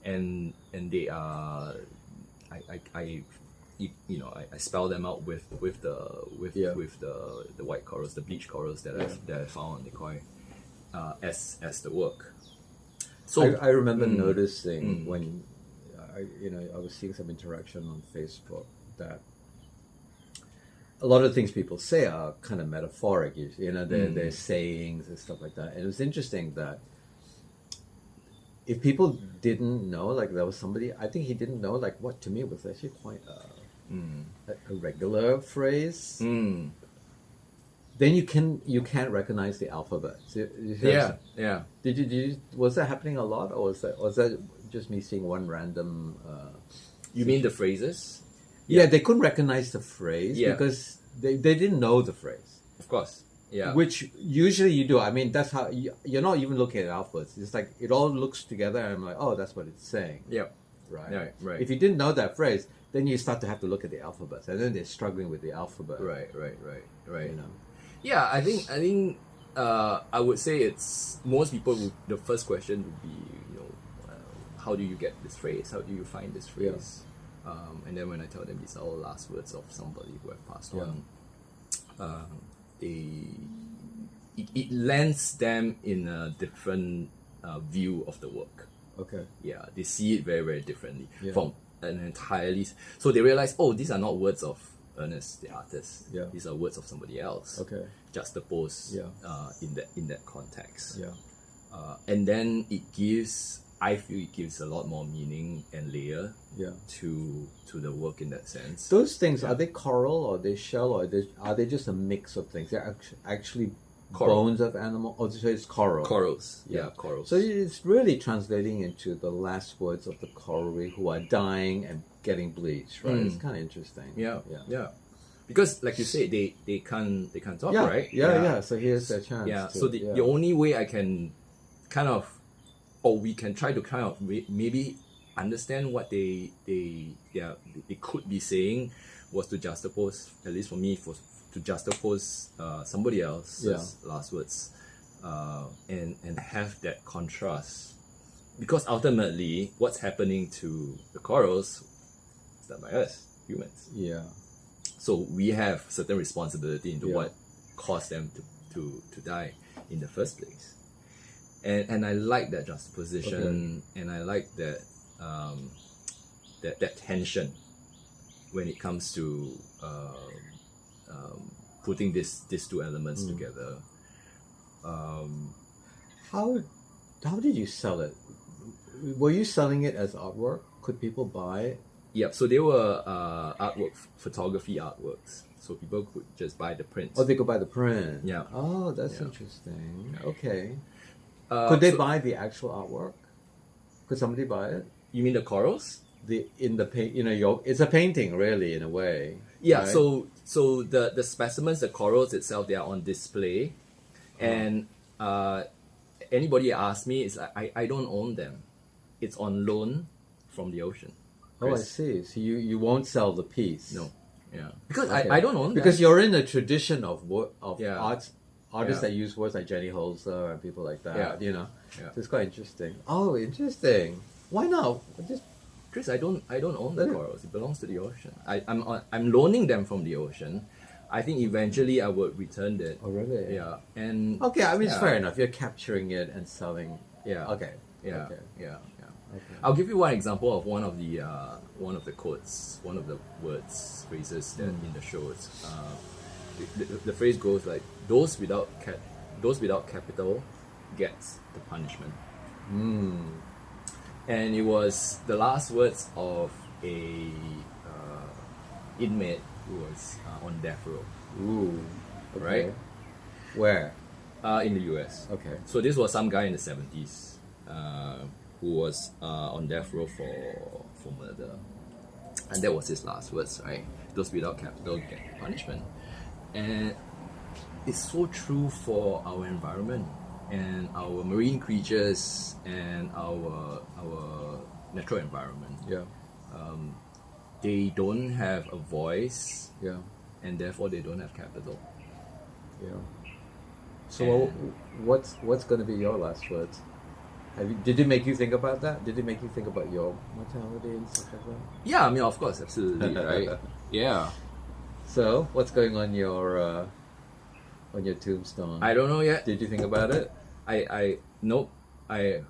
[SPEAKER 1] And they are I spell them out with the white corals, the bleach corals that I found on the koi, as the work. So
[SPEAKER 2] I remember noticing when I was seeing some interaction on Facebook that a lot of things people say are kind of metaphoric. They're sayings and stuff like that. And it was interesting that if people didn't know, like there was somebody, I think he didn't know, like what to me was actually quite a regular phrase. Then you can't recognize the alphabet.
[SPEAKER 1] Yeah.
[SPEAKER 2] Did you was that happening a lot, or was that just me seeing one random?
[SPEAKER 1] You mean the phrases?
[SPEAKER 2] Yeah, they couldn't recognize the phrase because they didn't know the phrase.
[SPEAKER 1] Of course. Yeah.
[SPEAKER 2] Which usually you do. I mean, that's how you're not even looking at alphabets. It's like it all looks together, and I'm like, oh, that's what it's saying.
[SPEAKER 1] Yeah.
[SPEAKER 2] Right.
[SPEAKER 1] Right.
[SPEAKER 2] If you didn't know that phrase, then you start to have to look at the alphabets, and then they're struggling with the alphabet.
[SPEAKER 1] Right.
[SPEAKER 2] You know.
[SPEAKER 1] Yeah, I think I would say it's most people the first question would be, how do you get this phrase? How do you find this phrase? And then when I tell them these are all last words of somebody who have passed on, it lands them in a different view of the work.
[SPEAKER 2] Okay.
[SPEAKER 1] Yeah, they see it very, very differently
[SPEAKER 2] Yeah.
[SPEAKER 1] from an entirely. So they realize, oh, these are not words of Ernest, the artist.
[SPEAKER 2] Yeah.
[SPEAKER 1] These are words of somebody else.
[SPEAKER 2] Okay.
[SPEAKER 1] Juxtaposed
[SPEAKER 2] Yeah.
[SPEAKER 1] in that context.
[SPEAKER 2] Yeah.
[SPEAKER 1] And then I feel it gives a lot more meaning and layer
[SPEAKER 2] Yeah.
[SPEAKER 1] to the work in that sense.
[SPEAKER 2] Those things, are they coral or are they shell, or are they just a mix of things? They're actually
[SPEAKER 1] Coral.
[SPEAKER 2] bones of animal. Oh, so it's coral.
[SPEAKER 1] Corals.
[SPEAKER 2] Yeah.
[SPEAKER 1] Yeah, corals.
[SPEAKER 2] So it's really translating into the last words of the coral reef who are dying and getting bleached, right? It's kind of interesting.
[SPEAKER 1] yeah. Because like you say, they can't talk,
[SPEAKER 2] Yeah,
[SPEAKER 1] right?
[SPEAKER 2] yeah. So here's their chance.
[SPEAKER 1] Yeah.
[SPEAKER 2] to-
[SPEAKER 1] So the only way I can kind of, or we can try to kind of maybe understand what they could be saying was to juxtapose, at least for me, to juxtapose somebody else's last words, and have that contrast. Because ultimately, what's happening to the corals is done by us, humans.
[SPEAKER 2] Yeah.
[SPEAKER 1] So we have certain responsibility into
[SPEAKER 2] Yeah.
[SPEAKER 1] what caused them to die in the first place. And I like that juxtaposition, and I like that that tension when it comes to putting these two elements together.
[SPEAKER 2] How did you sell it? Were you selling it as artwork? Could people buy it?
[SPEAKER 1] Yeah, so they were photography artworks. So people could just buy the print.
[SPEAKER 2] Oh, they could buy the print.
[SPEAKER 1] Yeah.
[SPEAKER 2] Oh, that's
[SPEAKER 1] Yeah.
[SPEAKER 2] interesting. Okay.
[SPEAKER 1] Uh,
[SPEAKER 2] Could they
[SPEAKER 1] so-
[SPEAKER 2] buy the actual artwork? Could somebody buy it?
[SPEAKER 1] You mean the corals?
[SPEAKER 2] It's a painting, really, in a way.
[SPEAKER 1] Yeah,
[SPEAKER 2] right?
[SPEAKER 1] so the specimens, the corals itself, they are on display, and anybody asks me, it's like I don't own them. It's on loan from the ocean.
[SPEAKER 2] Oh, I
[SPEAKER 1] Chris.
[SPEAKER 2] see. So you won't sell the piece.
[SPEAKER 1] No, yeah, because
[SPEAKER 2] Okay.
[SPEAKER 1] I don't own them.
[SPEAKER 2] Because you're in a tradition of
[SPEAKER 1] Yeah.
[SPEAKER 2] artists
[SPEAKER 1] Yeah.
[SPEAKER 2] that use words like Jenny Holzer and people like that.
[SPEAKER 1] Yeah.
[SPEAKER 2] You know,
[SPEAKER 1] Yeah.
[SPEAKER 2] so it's quite interesting. Oh, interesting. Why not?
[SPEAKER 1] Chris, I don't own the
[SPEAKER 2] Let it-
[SPEAKER 1] corals. It belongs to the ocean. I'm loaning them from the ocean. I think eventually I would return it.
[SPEAKER 2] Oh, really?
[SPEAKER 1] Yeah, and
[SPEAKER 2] Okay, I mean it's
[SPEAKER 1] yeah.
[SPEAKER 2] fair enough. You're capturing it and selling.
[SPEAKER 1] Yeah.
[SPEAKER 2] Okay.
[SPEAKER 1] Yeah.
[SPEAKER 2] Okay.
[SPEAKER 1] Yeah.
[SPEAKER 2] Okay.
[SPEAKER 1] I'll give you one example of one of the quotes, one of the words, phrases that in the shows. The phrase goes like, "Those without capital gets the punishment," and it was the last words of a inmate who was on death row,
[SPEAKER 2] Ooh. Okay.
[SPEAKER 1] right?
[SPEAKER 2] Where?
[SPEAKER 1] In the U.S.
[SPEAKER 2] Okay.
[SPEAKER 1] So this was some guy in the 70s who was on death row for murder. And that was his last words, right? Those without capital get punishment. And it's so true for our environment and our marine creatures and our natural environment.
[SPEAKER 2] Yeah.
[SPEAKER 1] They don't have a voice,
[SPEAKER 2] Yeah.
[SPEAKER 1] and therefore they don't have capital.
[SPEAKER 2] Yeah. So
[SPEAKER 1] And-
[SPEAKER 2] what's going to be your last words? Did it make you think about that? Did it make you think about your mortality and stuff like that?
[SPEAKER 1] Yeah, I mean, of course, absolutely, right? Yeah.
[SPEAKER 2] So what's going on your tombstone?
[SPEAKER 1] I don't know yet.
[SPEAKER 2] Did you think about it?
[SPEAKER 1] Nope.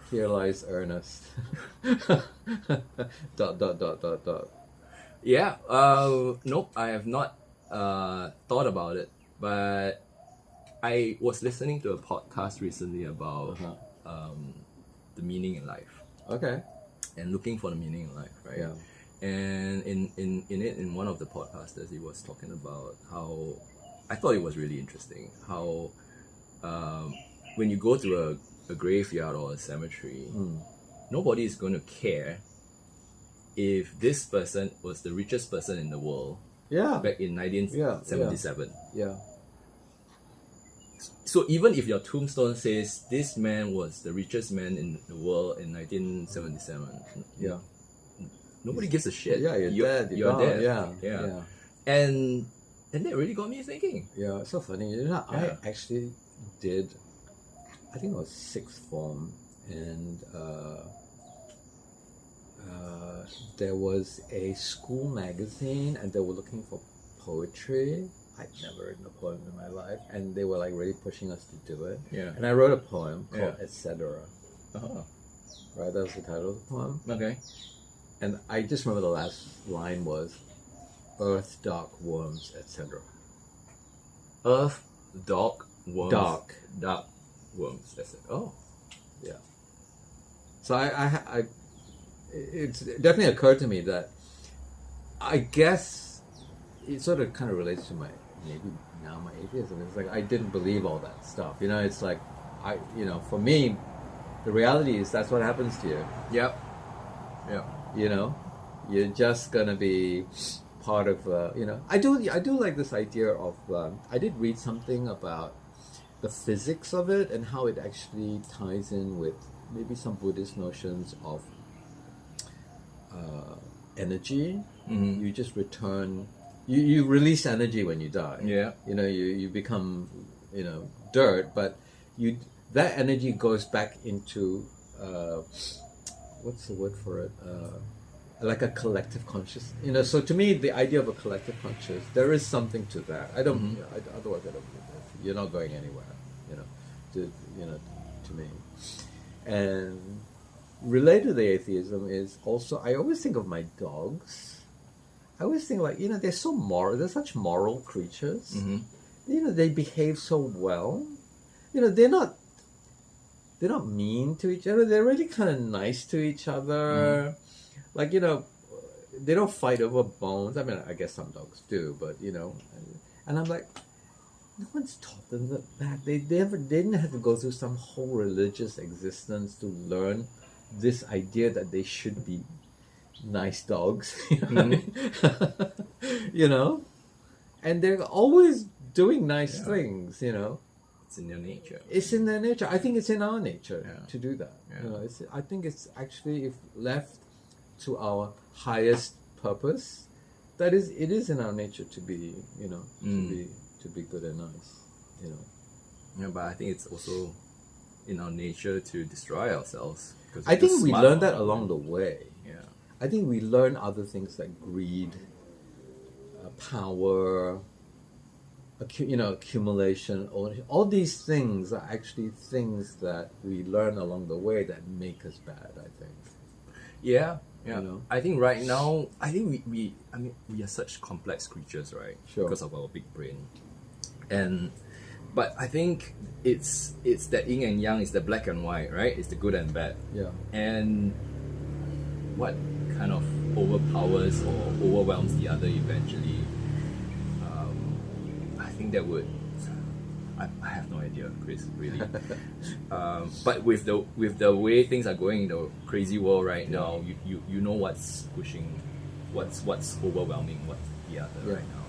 [SPEAKER 2] Here lies Ernest. dot.
[SPEAKER 1] Yeah. Nope. I have not thought about it, but I was listening to a podcast recently about the meaning in life
[SPEAKER 2] Okay.
[SPEAKER 1] and looking for the meaning in life, right?
[SPEAKER 2] Yeah.
[SPEAKER 1] And in one of the podcasters, he was talking about how I thought it was really interesting how when you go to a graveyard or a cemetery, nobody is going to care if this person was the richest person in the world
[SPEAKER 2] Yeah.
[SPEAKER 1] back in 1977.
[SPEAKER 2] Yeah.
[SPEAKER 1] So even if your tombstone says this man was the richest man in the world in 1977,
[SPEAKER 2] Yeah.
[SPEAKER 1] nobody gives a shit.
[SPEAKER 2] Yeah. You're dead.
[SPEAKER 1] You're
[SPEAKER 2] gone.
[SPEAKER 1] dead.
[SPEAKER 2] Yeah.
[SPEAKER 1] And that really got me thinking.
[SPEAKER 2] Yeah, it's so funny. You know,
[SPEAKER 1] Yeah.
[SPEAKER 2] I actually did, I think it was sixth form, and there was a school magazine, and they were looking for poetry. I'd never written a poem in my life, and they were like really pushing us to do it.
[SPEAKER 1] Yeah.
[SPEAKER 2] And I wrote a poem called
[SPEAKER 1] Yeah.
[SPEAKER 2] Etc.
[SPEAKER 1] Oh,
[SPEAKER 2] Right, that was the title of the poem.
[SPEAKER 1] okay.
[SPEAKER 2] And I just remember the last line was, "Earth, dark worms, etc."
[SPEAKER 1] Earth, dark, worms.
[SPEAKER 2] Dark.
[SPEAKER 1] Worms. That's it. Oh.
[SPEAKER 2] Yeah. So it's definitely occurred to me that I guess it sort of kind of relates to my atheism. It's like I didn't believe all that stuff. It's like for me, the reality is that's what happens to you.
[SPEAKER 1] Yep. Yep.
[SPEAKER 2] You're just gonna be part of. I do like this idea of. I did read something about the physics of it and how it actually ties in with maybe some Buddhist notions of energy.
[SPEAKER 1] Mm-hmm.
[SPEAKER 2] You just return. You release energy when you die.
[SPEAKER 1] Yeah.
[SPEAKER 2] You become dirt, but that energy goes back into what's the word for it? Like a collective consciousness. So to me, the idea of a collective consciousness, there is something to that. I don't.
[SPEAKER 1] Mm-hmm.
[SPEAKER 2] Otherwise, I don't believe that. You're not going anywhere. To me, and related to the atheism is also I always think of my dogs. I always think like they're so moral. They're such moral creatures.
[SPEAKER 1] Mm-hmm.
[SPEAKER 2] They behave so well. They're not mean to each other. They're really kind of nice to each other. Like they don't fight over bones. I mean, I guess some dogs do, but and I'm like, no one's taught them that. They didn't have to go through some whole religious existence to learn this idea that they should be nice dogs. And they're always doing nice things.
[SPEAKER 1] It's in their nature.
[SPEAKER 2] It's in their nature. I think it's in our nature to do that.
[SPEAKER 1] Yeah.
[SPEAKER 2] I think it's actually, if left to our highest purpose, it is in our nature to be, to be good and nice,
[SPEAKER 1] Yeah, but I think it's also in our nature to destroy ourselves.
[SPEAKER 2] I think we learned that along the way.
[SPEAKER 1] Yeah.
[SPEAKER 2] I think we learn other things like greed, power, accumulation. All these things are actually things that we learn along the way that make us bad, I think.
[SPEAKER 1] Yeah. Yeah. I think right now, we are such complex creatures, right?
[SPEAKER 2] Sure.
[SPEAKER 1] Because of our big brain. But I think it's that yin and yang, it's the black and white, right? It's the good and bad.
[SPEAKER 2] Yeah.
[SPEAKER 1] And what kind of overpowers or overwhelms the other eventually, I think that would, I have no idea, Chris, really. But with the way things are going in the crazy world right now, you know what's pushing, what's overwhelming, what's the other right now.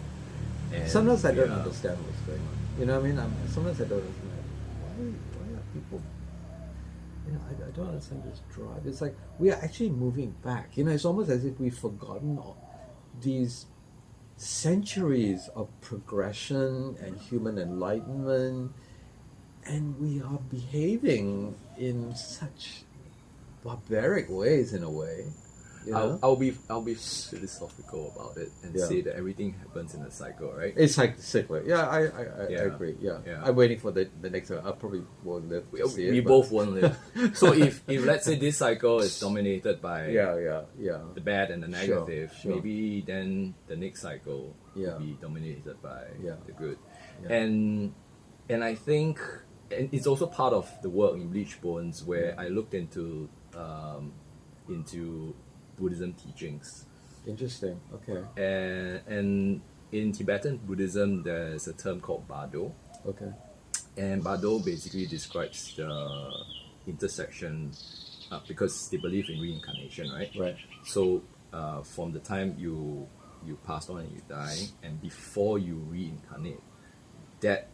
[SPEAKER 1] And
[SPEAKER 2] sometimes I don't understand what's going on. Sometimes I don't understand why are people. I don't understand this drive. It's like we are actually moving back. It's almost as if we've forgotten all these centuries of progression and human enlightenment, and we are behaving in such barbaric ways in a way.
[SPEAKER 1] I'll be philosophical about it and say that everything happens in a cycle, right?
[SPEAKER 2] It's like cyclic. Yeah, I agree. Yeah. I'm waiting for the next one. I probably won't live to see it.
[SPEAKER 1] We both won't live. So if let's say this cycle is dominated by the bad and the negative,
[SPEAKER 2] sure.
[SPEAKER 1] maybe then the next cycle will be dominated by the good.
[SPEAKER 2] Yeah.
[SPEAKER 1] And I think, and it's also part of the work in Bleach Bones where I looked into Buddhism teachings.
[SPEAKER 2] Interesting. Okay.
[SPEAKER 1] And in Tibetan Buddhism, there's a term called Bado.
[SPEAKER 2] Okay.
[SPEAKER 1] And Bado basically describes the intersection because they believe in reincarnation, right?
[SPEAKER 2] Right.
[SPEAKER 1] So from the time you pass on and you die, and before you reincarnate, that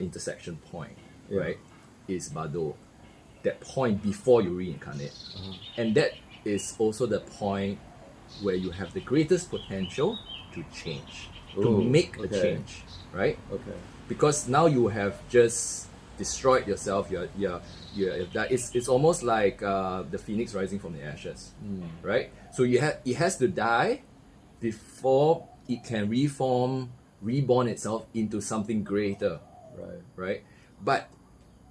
[SPEAKER 1] intersection point, right, is Bado. That point before you reincarnate. And that is also the point where you have the greatest potential to change, to make a change, right?
[SPEAKER 2] Okay.
[SPEAKER 1] Because now you have just destroyed yourself, it's almost like the phoenix rising from the ashes, right? So it has to die before it can reborn itself into something greater, right? But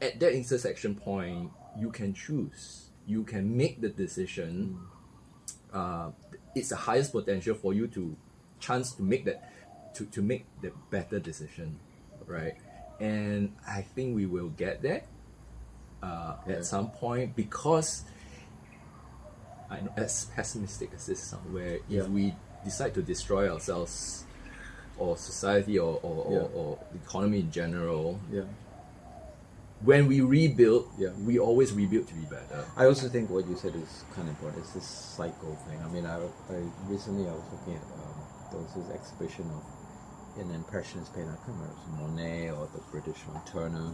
[SPEAKER 1] at that intersection point, you can choose, you can make the decision. It's the highest potential for you to chance to make that to make the better decision, right? And I think we will get there at some point, because I know, as pessimistic as this sounds, where if we decide to destroy ourselves or society or the economy in general, when we rebuild, we always rebuild to be better.
[SPEAKER 2] I also think what you said is kind of important. It's this cycle thing. I mean, I recently I was looking at there was this exhibition of an impressionist painter. I can't remember if it was Monet or the British one, Turner.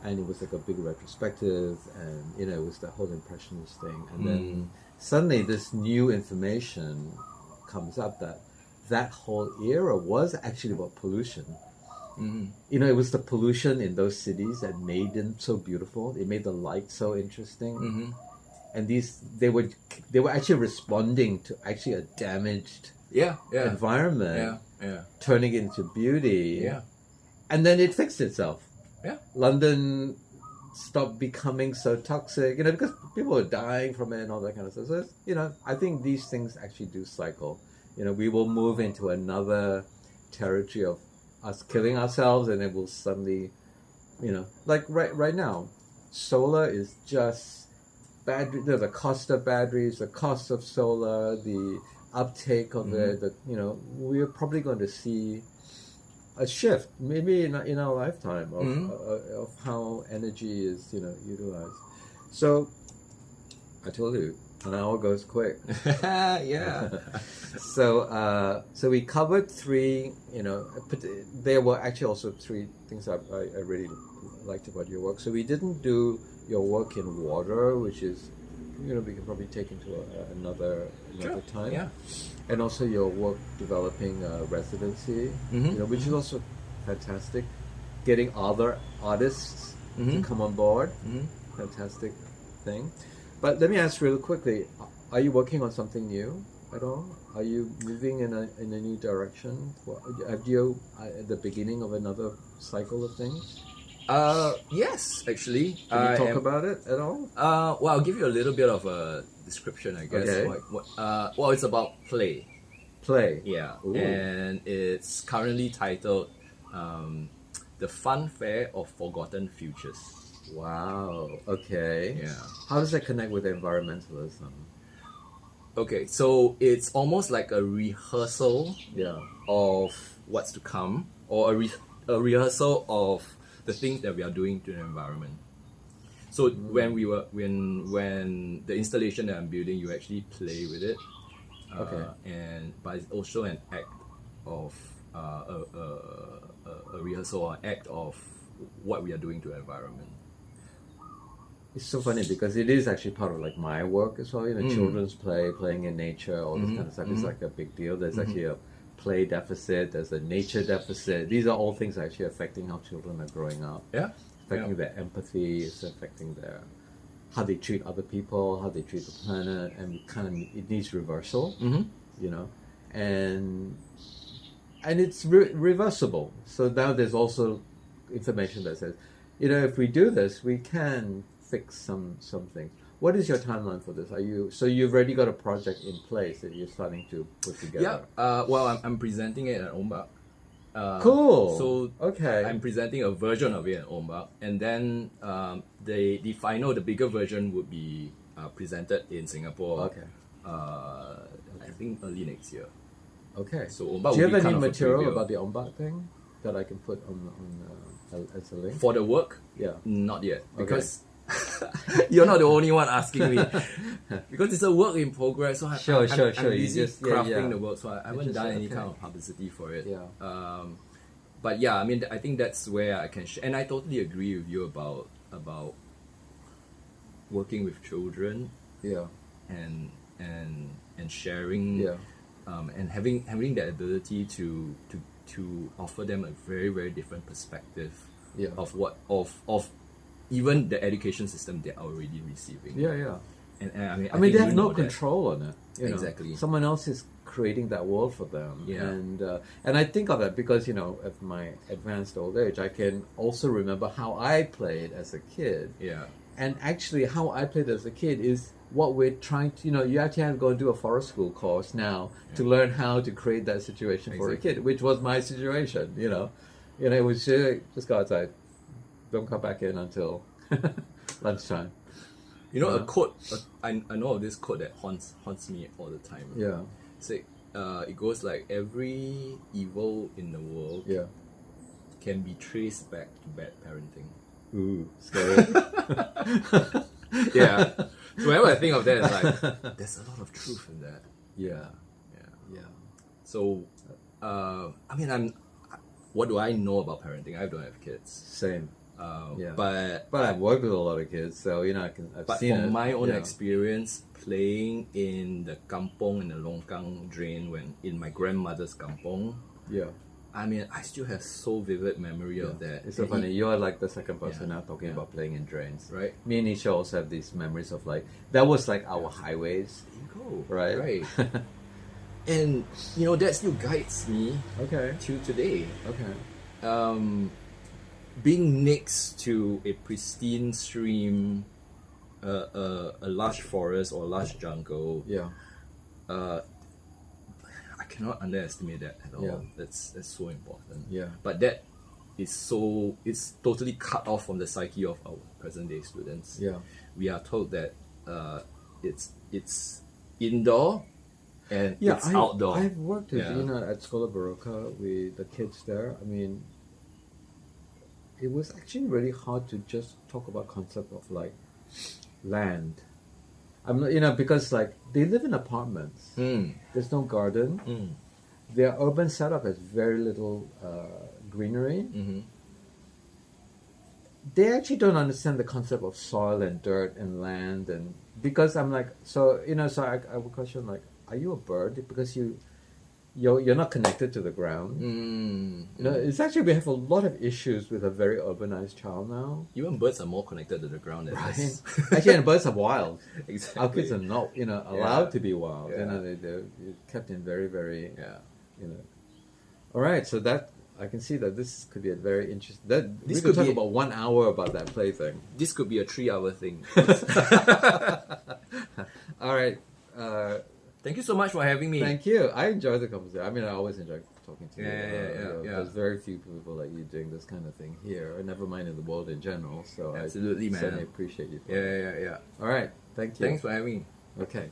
[SPEAKER 2] And it was like a big retrospective, and you know, it was the whole impressionist thing. And then suddenly this new information comes up that whole era was actually about pollution. You know, it was the pollution in those cities that made them so beautiful. It made the light so interesting. And they were actually responding to actually a damaged environment, turning it into beauty. And then it fixed itself. London stopped becoming so toxic, you know, because people were dying from it and all that kind of stuff. So, you know, I think these things actually do cycle. You know, we will move into another territory of us killing ourselves, and it will suddenly, you know, like right now, solar is just battery. The cost of batteries, the cost of solar, the uptake of it. That, you know, we're probably going to see a shift, maybe in our lifetime, of how energy is, you know, utilized. So I told you, an hour goes quick. So we covered three, you know, there were actually also three things I really liked about your work. So we didn't do your work in water, which is, you know, we can probably take into another time. And also your work developing residency, you know, which is also fantastic. Getting other artists to come on board, fantastic thing. But let me ask real quickly: are you working on something new at all? Are you moving in a new direction? Have you at the beginning of another cycle of things?
[SPEAKER 1] Yes, actually.
[SPEAKER 2] Can you talk about it at all?
[SPEAKER 1] Well, I'll give you a little bit of a description, I guess.
[SPEAKER 2] Okay.
[SPEAKER 1] Well, it's about play.
[SPEAKER 2] Play.
[SPEAKER 1] Yeah.
[SPEAKER 2] Ooh.
[SPEAKER 1] And it's currently titled The Fun Fair of Forgotten Futures.
[SPEAKER 2] Wow. Okay.
[SPEAKER 1] Yeah.
[SPEAKER 2] How does that connect with environmentalism?
[SPEAKER 1] Okay, so it's almost like a rehearsal of what's to come, or a rehearsal of the things that we are doing to the environment. So when the installation that I'm building, you actually play with it, but it's also an act of a rehearsal or act of what we are doing to the environment.
[SPEAKER 2] It's so funny because it is actually part of like my work as well. You know, children's play, playing in nature, all this kind of stuff is like a big deal. There's actually a play deficit. There's a nature deficit. These are all things actually affecting how children are growing up. Affecting their empathy. It's affecting their how they treat other people, how they treat the planet, and it needs reversal. You know, and it's reversible. So now there's also information that says, you know, if we do this, we can fix some things. What is your timeline for this? So you've already got a project in place that you're starting to put together?
[SPEAKER 1] Well, I'm presenting it at Ombak.
[SPEAKER 2] Cool.
[SPEAKER 1] So I'm presenting a version of it at Ombak, and then the bigger version would be presented in Singapore. I think early next year. Okay. So Ombak.
[SPEAKER 2] Do you have any material about the Ombak thing that I can put on as a link
[SPEAKER 1] for the work? Not yet, because you're not the only one asking me. Because it's a work in progress. So I'm busy crafting the work, so I haven't done any kind of publicity for it. But yeah, I mean, I think that's where I can and I totally agree with you about working with children. And sharing. And having that ability to offer them a very, very different perspective
[SPEAKER 2] Yeah.
[SPEAKER 1] of what of even the education system they are already receiving.
[SPEAKER 2] Yeah.
[SPEAKER 1] And I
[SPEAKER 2] I mean,
[SPEAKER 1] think
[SPEAKER 2] they
[SPEAKER 1] you
[SPEAKER 2] have no
[SPEAKER 1] know that.
[SPEAKER 2] control on it. You know?
[SPEAKER 1] Exactly.
[SPEAKER 2] Someone else is creating that world for them.
[SPEAKER 1] Yeah.
[SPEAKER 2] And I think of that because, you know, at my advanced old age, I can also remember how I played as a kid.
[SPEAKER 1] Yeah.
[SPEAKER 2] And actually, how I played as a kid is what we're trying to, you know, you actually have to go and do a forest school course now to learn how to create that situation for a
[SPEAKER 1] Exactly.
[SPEAKER 2] kid, which was my situation, you know. You know, it was just go outside, don't come back in until lunchtime.
[SPEAKER 1] You know, a quote, I know of this quote that haunts me all the time.
[SPEAKER 2] Yeah,
[SPEAKER 1] It's like, it goes like, every evil in the world
[SPEAKER 2] yeah.
[SPEAKER 1] can be traced back to bad parenting.
[SPEAKER 2] Ooh, scary.
[SPEAKER 1] Yeah. So whenever I think of that, it's like, there's a lot of truth in that.
[SPEAKER 2] Yeah,
[SPEAKER 1] Yeah. So, I mean, what do I know about parenting? I don't have kids.
[SPEAKER 2] same. Yeah.
[SPEAKER 1] But
[SPEAKER 2] I've worked with a lot of kids, so you know I've
[SPEAKER 1] But
[SPEAKER 2] seen
[SPEAKER 1] from
[SPEAKER 2] it.
[SPEAKER 1] my own
[SPEAKER 2] Yeah.
[SPEAKER 1] experience playing in the kampong and the longkang drain when in my grandmother's kampong,
[SPEAKER 2] Yeah.
[SPEAKER 1] I mean, I still have so vivid memory of that.
[SPEAKER 2] It's so
[SPEAKER 1] And
[SPEAKER 2] funny. You're like the second person
[SPEAKER 1] Yeah.
[SPEAKER 2] now talking
[SPEAKER 1] Yeah.
[SPEAKER 2] about playing in drains.
[SPEAKER 1] Right.
[SPEAKER 2] Me and Isha also have these memories of like that was like our highways.
[SPEAKER 1] There you go.
[SPEAKER 2] Right.
[SPEAKER 1] Right. And you know that still guides me
[SPEAKER 2] Okay.
[SPEAKER 1] till today.
[SPEAKER 2] Okay.
[SPEAKER 1] Being next to a pristine stream, a lush forest or lush jungle,
[SPEAKER 2] Yeah.
[SPEAKER 1] I cannot underestimate that at all.
[SPEAKER 2] Yeah.
[SPEAKER 1] That's so important.
[SPEAKER 2] Yeah.
[SPEAKER 1] But that is so it's totally cut off from the psyche of our present day students.
[SPEAKER 2] Yeah.
[SPEAKER 1] We are told that it's indoor and it's outdoor.
[SPEAKER 2] I've worked with
[SPEAKER 1] Yeah.
[SPEAKER 2] you know at Schola Baroka with the kids there. I mean, it was actually really hard to just talk about concept of like land. I'm not, you know, because like they live in apartments. There's no garden. Their urban setup has very little greenery.
[SPEAKER 1] Mm-hmm.
[SPEAKER 2] They actually don't understand the concept of soil and dirt and land, and because I'm like, so you know, so I would question like, are you a bird? Because you're not connected to the ground. You know, it's actually we have a lot of issues with a very urbanized child now.
[SPEAKER 1] Even birds are more connected to the ground than
[SPEAKER 2] Right?
[SPEAKER 1] us.
[SPEAKER 2] Actually, and birds are wild.
[SPEAKER 1] Exactly.
[SPEAKER 2] Our kids are not, you know, allowed
[SPEAKER 1] Yeah.
[SPEAKER 2] to be wild. You
[SPEAKER 1] Yeah.
[SPEAKER 2] know, they're kept in very, very,
[SPEAKER 1] Yeah.
[SPEAKER 2] you know. All right, so that I can see that this could be a very interesting. That
[SPEAKER 1] This
[SPEAKER 2] we could
[SPEAKER 1] could
[SPEAKER 2] talk
[SPEAKER 1] be-
[SPEAKER 2] about 1 hour about that play thing.
[SPEAKER 1] This could be a 3-hour thing.
[SPEAKER 2] All right.
[SPEAKER 1] Thank you so much for having me.
[SPEAKER 2] Thank you. I enjoyed the conversation. I mean, I always enjoy talking to you.
[SPEAKER 1] Yeah.
[SPEAKER 2] There's very few people like you doing this kind of thing here, and never mind in the world in general. So
[SPEAKER 1] Absolutely,
[SPEAKER 2] I
[SPEAKER 1] man.
[SPEAKER 2] certainly appreciate you. For it.
[SPEAKER 1] Yeah.
[SPEAKER 2] All right. Thank you.
[SPEAKER 1] Thanks for having me.
[SPEAKER 2] Okay.